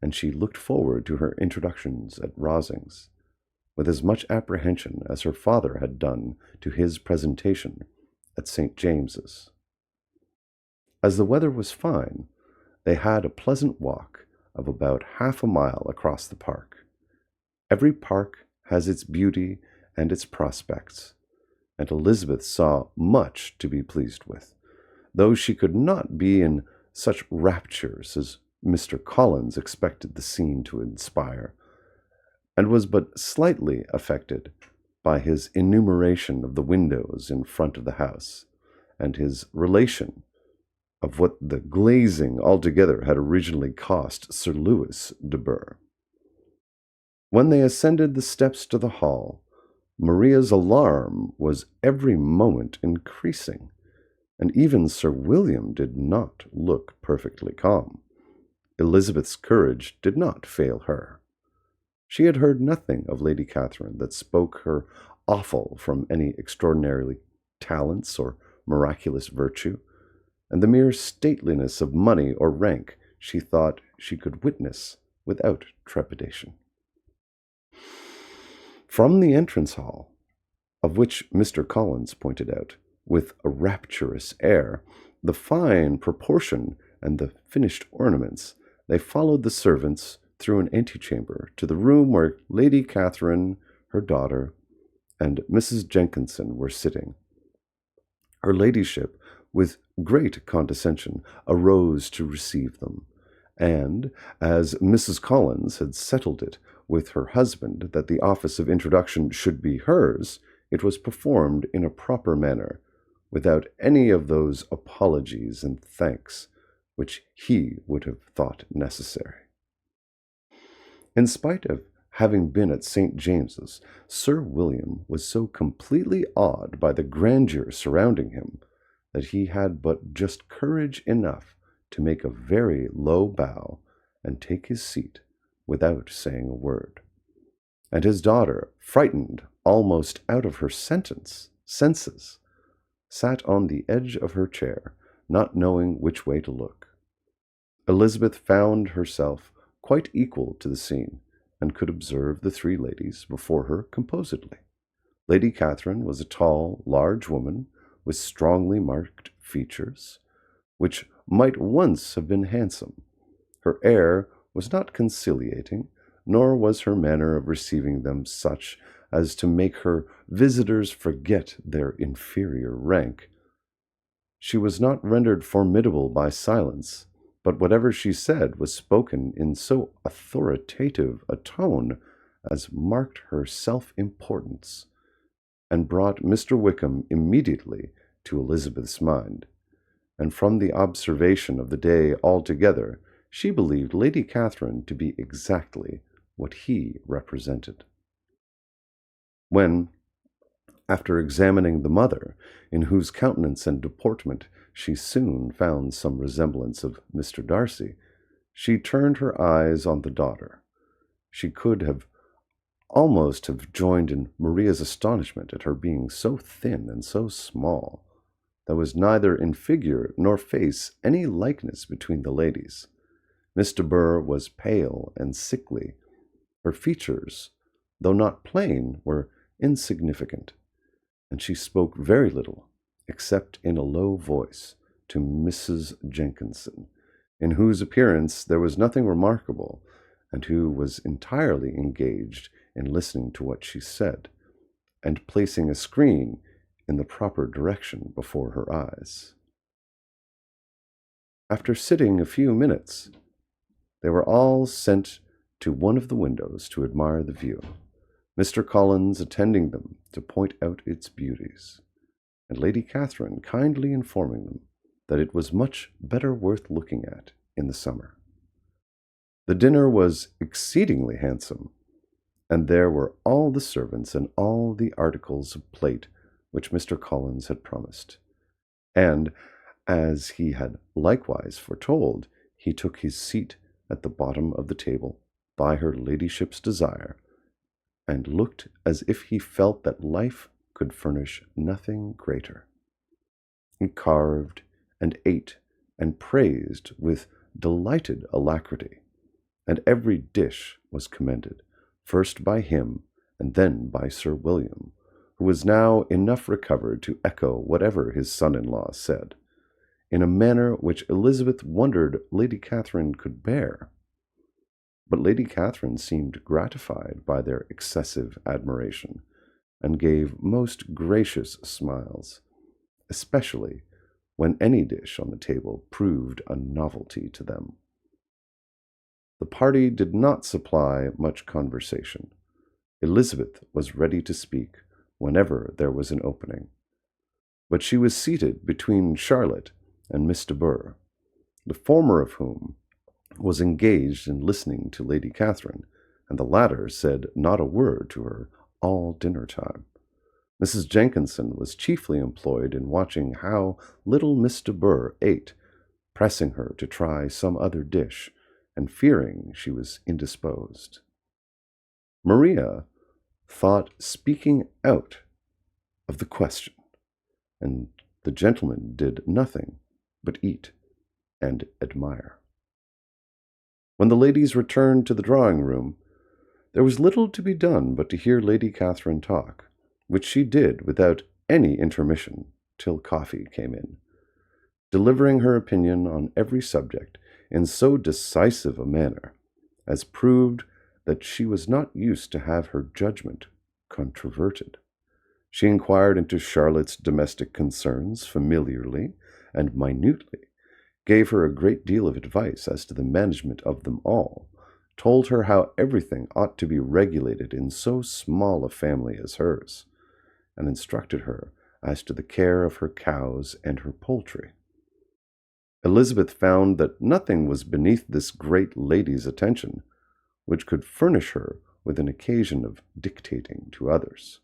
and she looked forward to her introductions at Rosings with as much apprehension as her father had done to his presentation at St. James's. As the weather was fine, they had a pleasant walk of about half a mile across the park. Every park has its beauty and its prospects, and Elizabeth saw much to be pleased with, though she could not be in such raptures as Mr. Collins expected the scene to inspire, and was but slightly affected by his enumeration of the windows in front of the house, and his relation of what the glazing altogether had originally cost Sir Lewis de Burgh. When they ascended the steps to the hall, Maria's alarm was every moment increasing, and even Sir William did not look perfectly calm. Elizabeth's courage did not fail her. She had heard nothing of Lady Catherine that spoke her awful from any extraordinary talents or miraculous virtue, and the mere stateliness of money or rank she thought she could witness without trepidation. From the entrance hall, of which Mr. Collins pointed out, with a rapturous air, the fine proportion and the finished ornaments, they followed the servants through an antechamber to the room where Lady Catherine, her daughter, and Mrs. Jenkinson were sitting. Her ladyship, with great condescension, arose to receive them, and, as Mrs. Collins had settled it with her husband that the office of introduction should be hers, it was performed in a proper manner, without any of those apologies and thanks which he would have thought necessary. In spite of having been at St. James's, Sir William was so completely awed by the grandeur surrounding him that he had but just courage enough to make a very low bow and take his seat without saying a word. And his daughter, frightened almost out of her senses, sat on the edge of her chair, not knowing which way to look. Elizabeth found herself quite equal to the scene, and could observe the three ladies before her composedly. Lady Catherine was a tall, large woman, with strongly marked features, which might once have been handsome. Her air was not conciliating, nor was her manner of receiving them such as to make her visitors forget their inferior rank. She was not rendered formidable by silence, but whatever she said was spoken in so authoritative a tone as marked her self-importance, and brought Mr. Wickham immediately to Elizabeth's mind, and from the observation of the day altogether, she believed Lady Catherine to be exactly what he represented. When, after examining the mother, in whose countenance and deportment she soon found some resemblance of Mr. Darcy, she turned her eyes on the daughter. She could have almost have joined in Maria's astonishment at her being so thin and so small. There was neither in figure nor face any likeness between the ladies. Miss de Burgh was pale and sickly. Her features, though not plain, were insignificant, and she spoke very little, except in a low voice, to Mrs. Jenkinson, in whose appearance there was nothing remarkable, and who was entirely engaged in listening to what she said, and placing a screen in the proper direction before her eyes. After sitting a few minutes, they were all sent to one of the windows to admire the view, Mr. Collins attending them to point out its beauties, and Lady Catherine kindly informing them that it was much better worth looking at in the summer. The dinner was exceedingly handsome, and there were all the servants and all the articles of plate which Mr. Collins had promised. And, as he had likewise foretold, he took his seat at the bottom of the table by her ladyship's desire, and looked as if he felt that life could furnish nothing greater. He carved and ate and praised with delighted alacrity, and every dish was commended, first by him and then by Sir William, who was now enough recovered to echo whatever his son-in-law said. in a manner which Elizabeth wondered Lady Catherine could bear. But Lady Catherine seemed gratified by their excessive admiration, and gave most gracious smiles, especially when any dish on the table proved a novelty to them. The party did not supply much conversation. Elizabeth was ready to speak whenever there was an opening, but she was seated between Charlotte and Miss de Bourgh, the former of whom was engaged in listening to Lady Catherine, and the latter said not a word to her all dinner time. Mrs. Jenkinson was chiefly employed in watching how little Miss de Bourgh ate, pressing her to try some other dish, and fearing she was indisposed. Maria thought speaking out of the question, and the gentlemen did nothing but eat and admire. When the ladies returned to the drawing-room, there was little to be done but to hear Lady Catherine talk, which she did without any intermission till coffee came in, delivering her opinion on every subject in so decisive a manner as proved that she was not used to have her judgment controverted. She inquired into Charlotte's domestic concerns familiarly and minutely, gave her a great deal of advice as to the management of them all, told her how everything ought to be regulated in so small a family as hers, and instructed her as to the care of her cows and her poultry. Elizabeth found that nothing was beneath this great lady's attention which could furnish her with an occasion of dictating to others.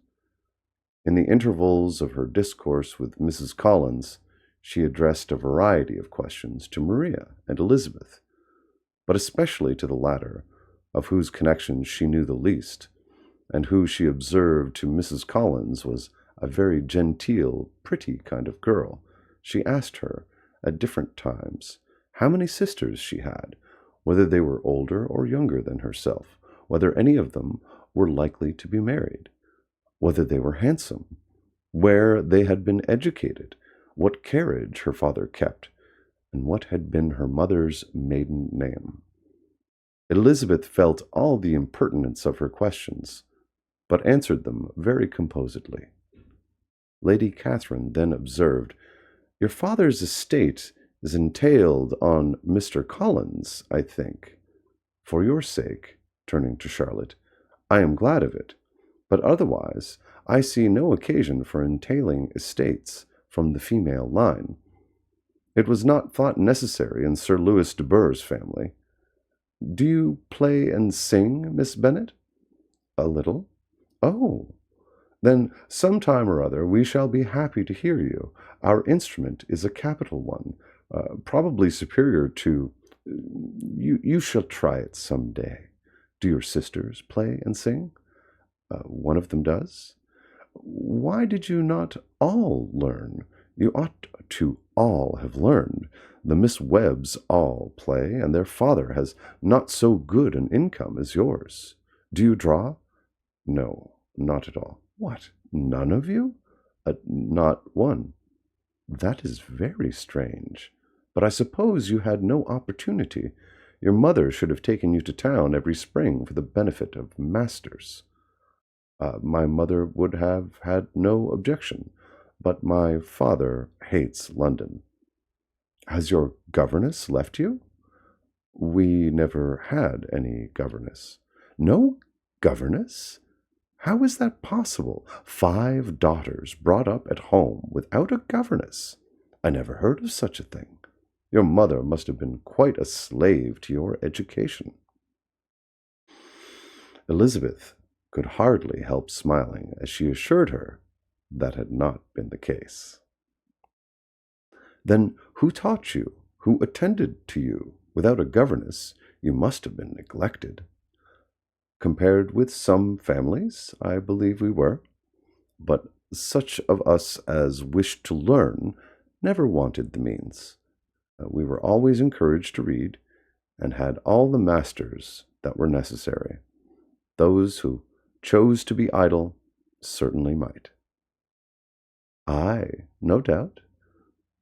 In the intervals of her discourse with Mrs. Collins, she addressed a variety of questions to Maria and Elizabeth, but especially to the latter, of whose connections she knew the least, and who she observed to Mrs. Collins was a very genteel, pretty kind of girl. She asked her, at different times, how many sisters she had, whether they were older or younger than herself, whether any of them were likely to be married, whether they were handsome, where they had been educated, what carriage her father kept, and what had been her mother's maiden name. Elizabeth felt all the impertinence of her questions, but answered them very composedly. Lady Catherine then observed, "Your father's estate is entailed on Mr. Collins, I think. For your sake," turning to Charlotte, "I am glad of it, but otherwise I see no occasion for entailing estates from the female line. It was not thought necessary in Sir Louis de Bourgh's family. Do you play and sing, Miss Bennet?" "A little." "Oh, then some time or other we shall be happy to hear you. Our instrument is a capital one, probably superior to... You shall try it some day. Do your sisters play and sing?" "One of them does." "Why did you not all learn? You ought to all have learned. The Miss Webbs all play, and their father has not so good an income as yours. Do you draw?" "No, not at all." "What, none of you?" "Not one." "That is very strange. But I suppose you had no opportunity. Your mother should have taken you to town every spring for the benefit of masters." My mother would have had no objection, but my father hates London." "Has your governess left you?" "We never had any governess." "No governess? How is that possible? 5 daughters brought up at home without a governess? I never heard of such a thing. Your mother must have been quite a slave to your education." Elizabeth could hardly help smiling as she assured her that had not been the case. "Then who taught you? Who attended to you? Without a governess, you must have been neglected." "Compared with some families, I believe we were. But such of us as wished to learn never wanted the means. We were always encouraged to read, and had all the masters that were necessary. Those who chose to be idle certainly might." "Aye, no doubt.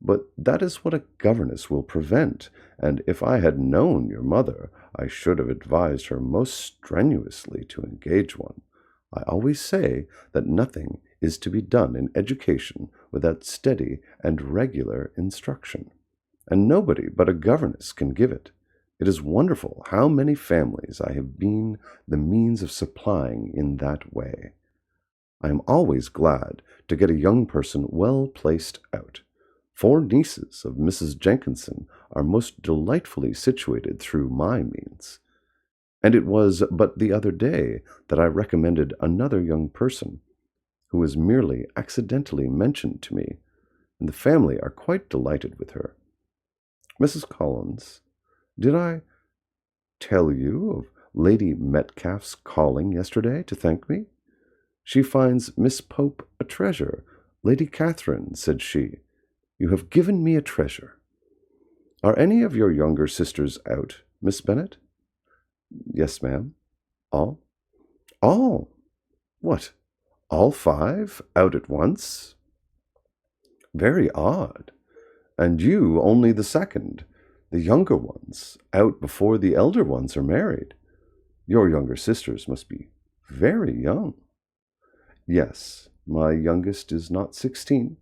But that is what a governess will prevent, and if I had known your mother, I should have advised her most strenuously to engage one. I always say that nothing is to be done in education without steady and regular instruction, and nobody but a governess can give it. It is wonderful how many families I have been the means of supplying in that way. I am always glad to get a young person well placed out. 4 nieces of Mrs. Jenkinson are most delightfully situated through my means. And it was but the other day that I recommended another young person, who was merely accidentally mentioned to me, and the family are quite delighted with her. Mrs. Collins, did I tell you of Lady Metcalfe's calling yesterday to thank me? She finds Miss Pope a treasure. Lady Catherine, said she, you have given me a treasure. Are any of your younger sisters out, Miss Bennet? Yes, ma'am. All? All? What, all 5 out at once? Very odd. And you only the second, the younger ones out before the elder ones are married. Your younger sisters must be very young. Yes, my youngest is not 16.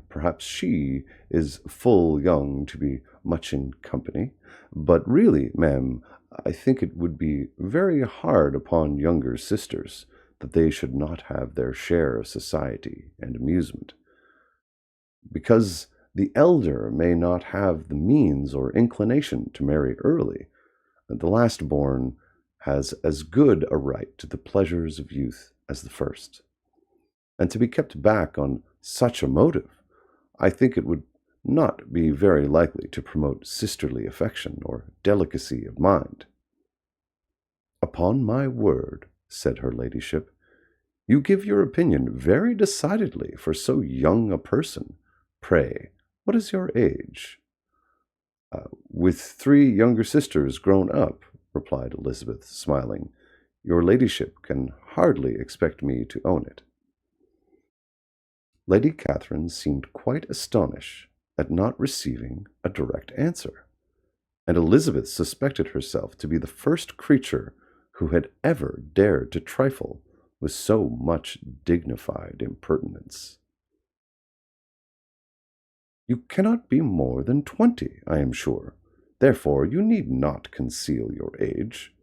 Perhaps she is full young to be much in company. But really, ma'am, I think it would be very hard upon younger sisters that they should not have their share of society and amusement, because the elder may not have the means or inclination to marry early. The last born has as good a right to the pleasures of youth as the first. And to be kept back on such a motive, I think it would not be very likely to promote sisterly affection or delicacy of mind. Upon my word, said her ladyship, you give your opinion very decidedly for so young a person. Pray, what is your age? With 3 younger sisters grown up, replied Elizabeth, smiling, your ladyship can hardly expect me to own it. Lady Catherine seemed quite astonished at not receiving a direct answer, and Elizabeth suspected herself to be the first creature who had ever dared to trifle with so much dignified impertinence. You cannot be more than 20, I am sure. Therefore you need not conceal your age.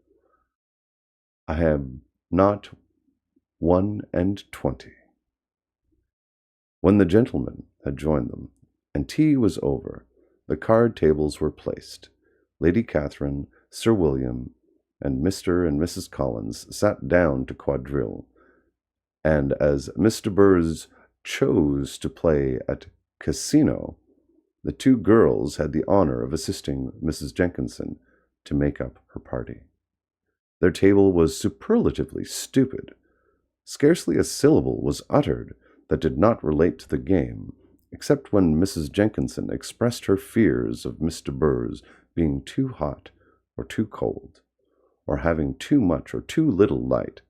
I am not 21. When the gentlemen had joined them, and tea was over, the card tables were placed. Lady Catherine, Sir William, and Mr. and Mrs. Collins sat down to quadrille, and as Miss de Bourgh chose to play at casino, the 2 girls had the honor of assisting Mrs. Jenkinson to make up her party. Their table was superlatively stupid. Scarcely a syllable was uttered that did not relate to the game, except when Mrs. Jenkinson expressed her fears of Miss de Bourgh's being too hot or too cold, or having too much or too little light.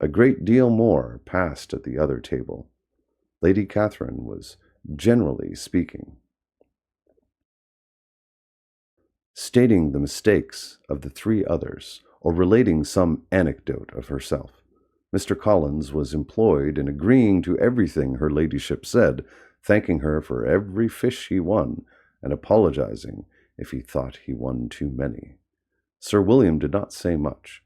A great deal more passed at the other table. Lady Catherine was generally speaking, stating the mistakes of the 3 others, or relating some anecdote of herself. Mr. Collins was employed in agreeing to everything her ladyship said, thanking her for every fish he won, and apologizing if he thought he won too many. Sir William did not say much.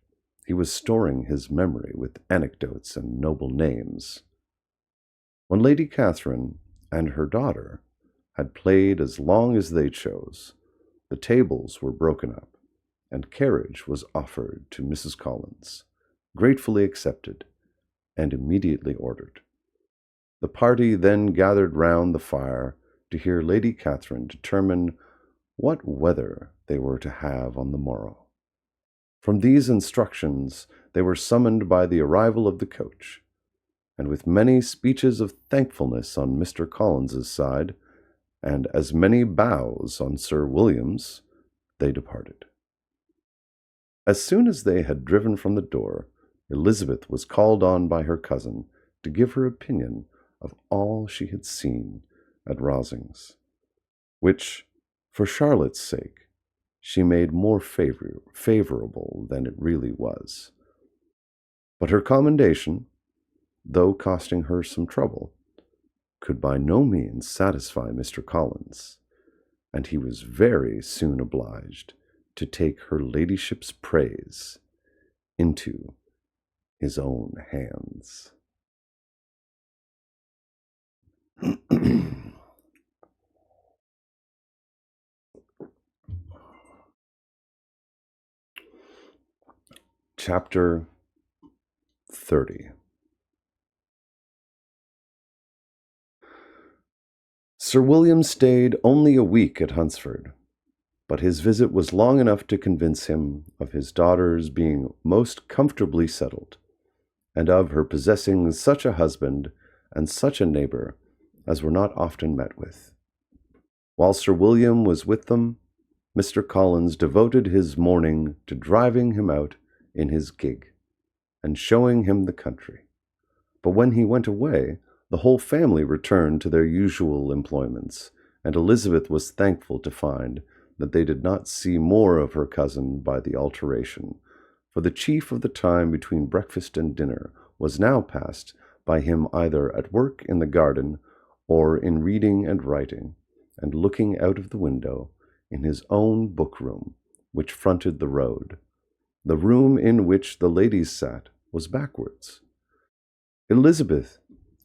He was storing his memory with anecdotes and noble names. When Lady Catherine and her daughter had played as long as they chose, the tables were broken up, and carriage was offered to Mrs. Collins, gratefully accepted, and immediately ordered. The party then gathered round the fire to hear Lady Catherine determine what weather they were to have on the morrow. From these instructions they were summoned by the arrival of the coach, and with many speeches of thankfulness on Mr. Collins's side, and as many bows on Sir William's, they departed. As soon as they had driven from the door, Elizabeth was called on by her cousin to give her opinion of all she had seen, at Rosings, which, for Charlotte's sake, she made more favorable than it really was. But her commendation, though costing her some trouble, could by no means satisfy Mr. Collins, and he was very soon obliged to take her ladyship's praise into his own hands. Chapter 30. Sir William stayed only a week at Hunsford, but his visit was long enough to convince him of his daughter's being most comfortably settled, and of her possessing such a husband and such a neighbor as were not often met with. While Sir William was with them, Mr. Collins devoted his morning to driving him out in his gig, and showing him the country. But when he went away, the whole family returned to their usual employments, and Elizabeth was thankful to find that they did not see more of her cousin by the alteration, for the chief of the time between breakfast and dinner was now passed by him either at work in the garden, or in reading and writing, and looking out of the window in his own book-room, which fronted the road. The room in which the ladies sat was backwards. Elizabeth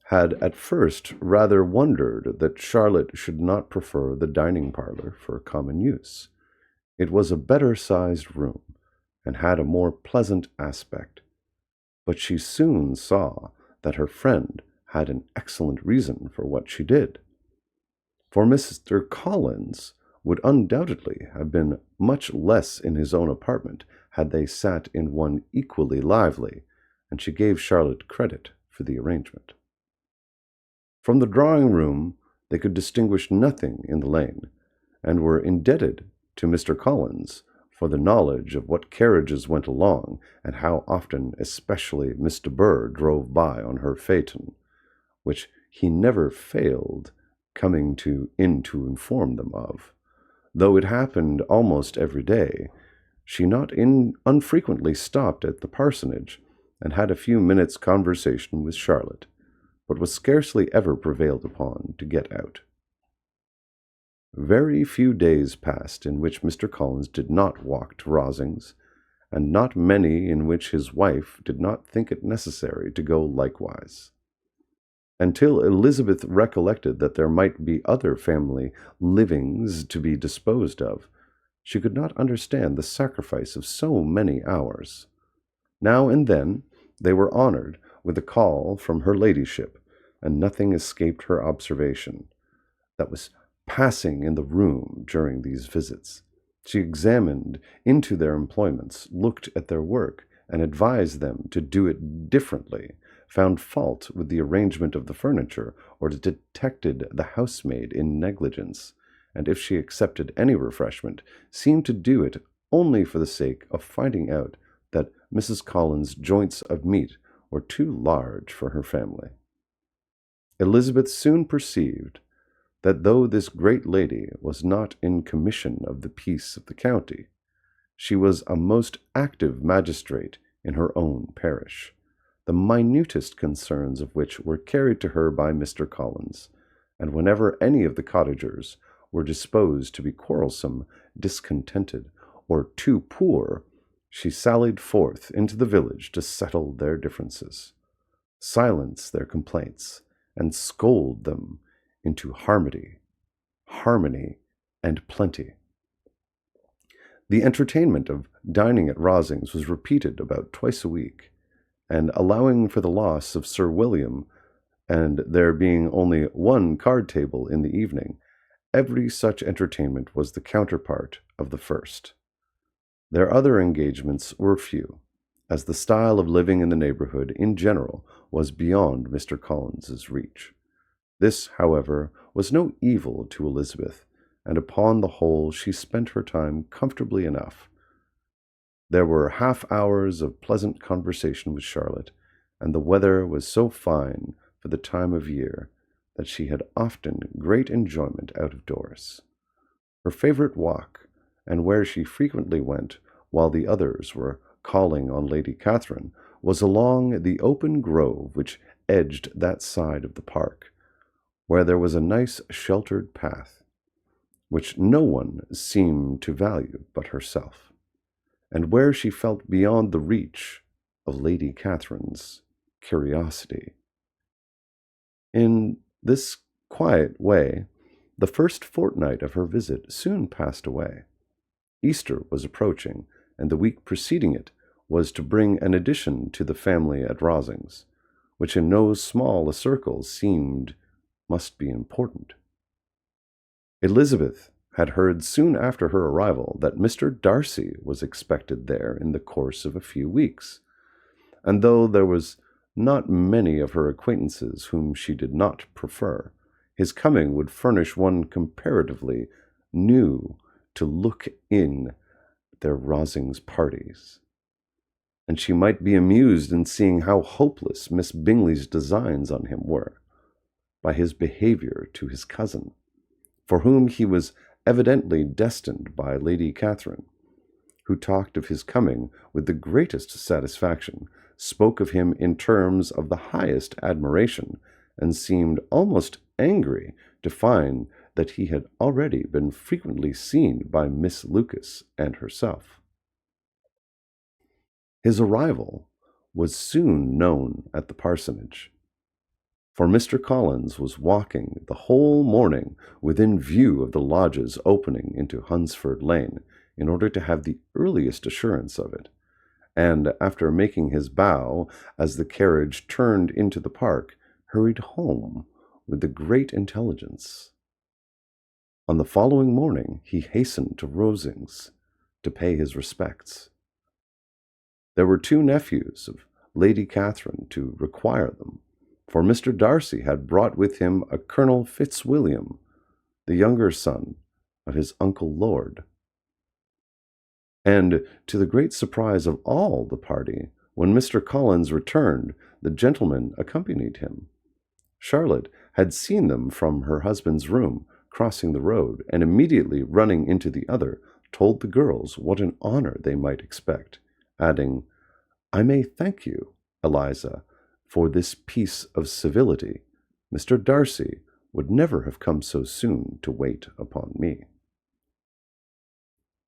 had at first rather wondered that Charlotte should not prefer the dining parlor for common use. It was a better-sized room, and had a more pleasant aspect. But she soon saw that her friend had an excellent reason for what she did. For Mr. Collins would undoubtedly have been much less in his own apartment had they sat in one equally lively, and she gave Charlotte credit for the arrangement. From the drawing-room they could distinguish nothing in the lane, and were indebted to Mr. Collins for the knowledge of what carriages went along, and how often especially Miss de Bourgh drove by on her phaeton, which he never failed coming in to inform them of. Though it happened almost every day, she not unfrequently stopped at the parsonage, and had a few minutes' conversation with Charlotte, but was scarcely ever prevailed upon to get out. Very few days passed in which Mr. Collins did not walk to Rosings, and not many in which his wife did not think it necessary to go likewise. Until Elizabeth recollected that there might be other family livings to be disposed of, she could not understand the sacrifice of so many hours. Now and then they were honored with a call from her ladyship, and nothing escaped her observation that was passing in the room during these visits. She examined into their employments, looked at their work, and advised them to do it differently, found fault with the arrangement of the furniture, or detected the housemaid in negligence, and if she accepted any refreshment, seemed to do it only for the sake of finding out that Mrs. Collins' joints of meat were too large for her family. Elizabeth soon perceived that though this great lady was not in commission of the peace of the county, she was a most active magistrate in her own parish, the minutest concerns of which were carried to her by Mr. Collins, and whenever any of the cottagers were disposed to be quarrelsome, discontented, or too poor, she sallied forth into the village to settle their differences, silence their complaints, and scold them into harmony, and plenty. The entertainment of dining at Rosings was repeated about twice a week, and allowing for the loss of Sir William, and there being only one card-table in the evening, every such entertainment was the counterpart of the first. Their other engagements were few, as the style of living in the neighborhood in general was beyond Mr. Collins's reach. This, however, was no evil to Elizabeth, and upon the whole she spent her time comfortably enough. There were half-hours of pleasant conversation with Charlotte, and the weather was so fine for the time of year that she had often great enjoyment out of doors. Her favorite walk, and where she frequently went while the others were calling on Lady Catherine, was along the open grove which edged that side of the park, where there was a nice sheltered path, which no one seemed to value but herself, and where she felt beyond the reach of Lady Catherine's curiosity. In this quiet way, the first fortnight of her visit soon passed away. Easter was approaching, and the week preceding it was to bring an addition to the family at Rosings, which in no small a circle seemed must be important. Elizabeth had heard soon after her arrival that Mr. Darcy was expected there in the course of a few weeks, and though there was not many of her acquaintances whom she did not prefer, his coming would furnish one comparatively new to look in their Rosings parties, and she might be amused in seeing how hopeless Miss Bingley's designs on him were, by his behavior to his cousin, for whom he was evidently destined by Lady Catherine, who talked of his coming with the greatest satisfaction, spoke of him in terms of the highest admiration, and seemed almost angry to find that he had already been frequently seen by Miss Lucas and herself. His arrival was soon known at the parsonage, for Mr. Collins was walking the whole morning within view of the lodges opening into Hunsford Lane, in order to have the earliest assurance of it, and after making his bow as the carriage turned into the park, hurried home with the great intelligence. On the following morning he hastened to Rosings to pay his respects. There were 2 nephews of Lady Catherine to require them, for Mr. Darcy had brought with him a Colonel Fitzwilliam, the younger son of his uncle Lord. And to the great surprise of all the party, when Mr. Collins returned, the gentlemen accompanied him. Charlotte had seen them from her husband's room, crossing the road, and immediately running into the other, told the girls what an honor they might expect, adding, "I may thank you, Eliza, for this piece of civility. Mr. Darcy would never have come so soon to wait upon me."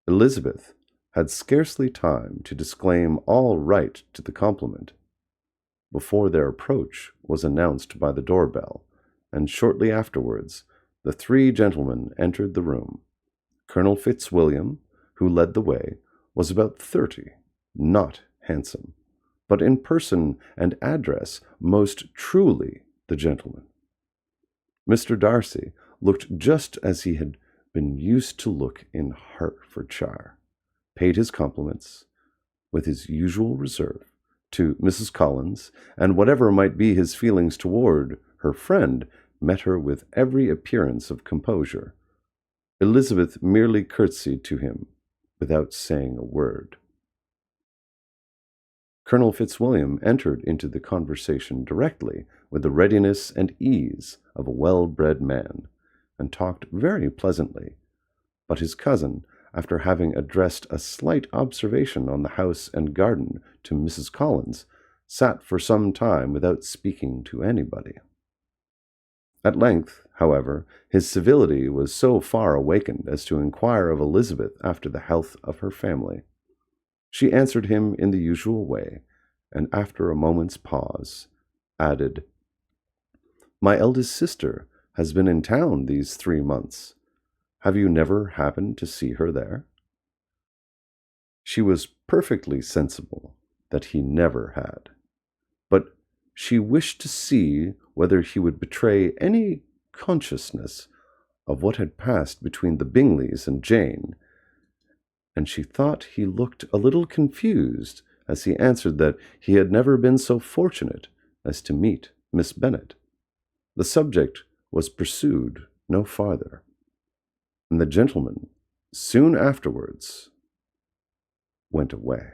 Elizabeth had scarcely time to disclaim all right to the compliment before their approach was announced by the door-bell, and shortly afterwards the 3 gentlemen entered the room. Colonel Fitzwilliam, who led the way, was about 30, not handsome, but in person and address most truly the gentleman. Mr. Darcy looked just as he had been used to look in Hertfordshire, paid his compliments, with his usual reserve, to Mrs. Collins, and whatever might be his feelings toward her friend, met her with every appearance of composure. Elizabeth merely curtsied to him without saying a word. Colonel Fitzwilliam entered into the conversation directly, with the readiness and ease of a well-bred man, and talked very pleasantly, but his cousin, after having addressed a slight observation on the house and garden to Mrs. Collins, sat for some time without speaking to anybody. At length, however, his civility was so far awakened as to inquire of Elizabeth after the health of her family. She answered him in the usual way, and after a moment's pause, added, "My eldest sister has been in town these 3 months. Have you never happened to see her there?" She was perfectly sensible that he never had, but she wished to see whether he would betray any consciousness of what had passed between the Bingleys and Jane, and she thought he looked a little confused as he answered that he had never been so fortunate as to meet Miss Bennet. The subject was pursued no farther, and the gentleman soon afterwards went away.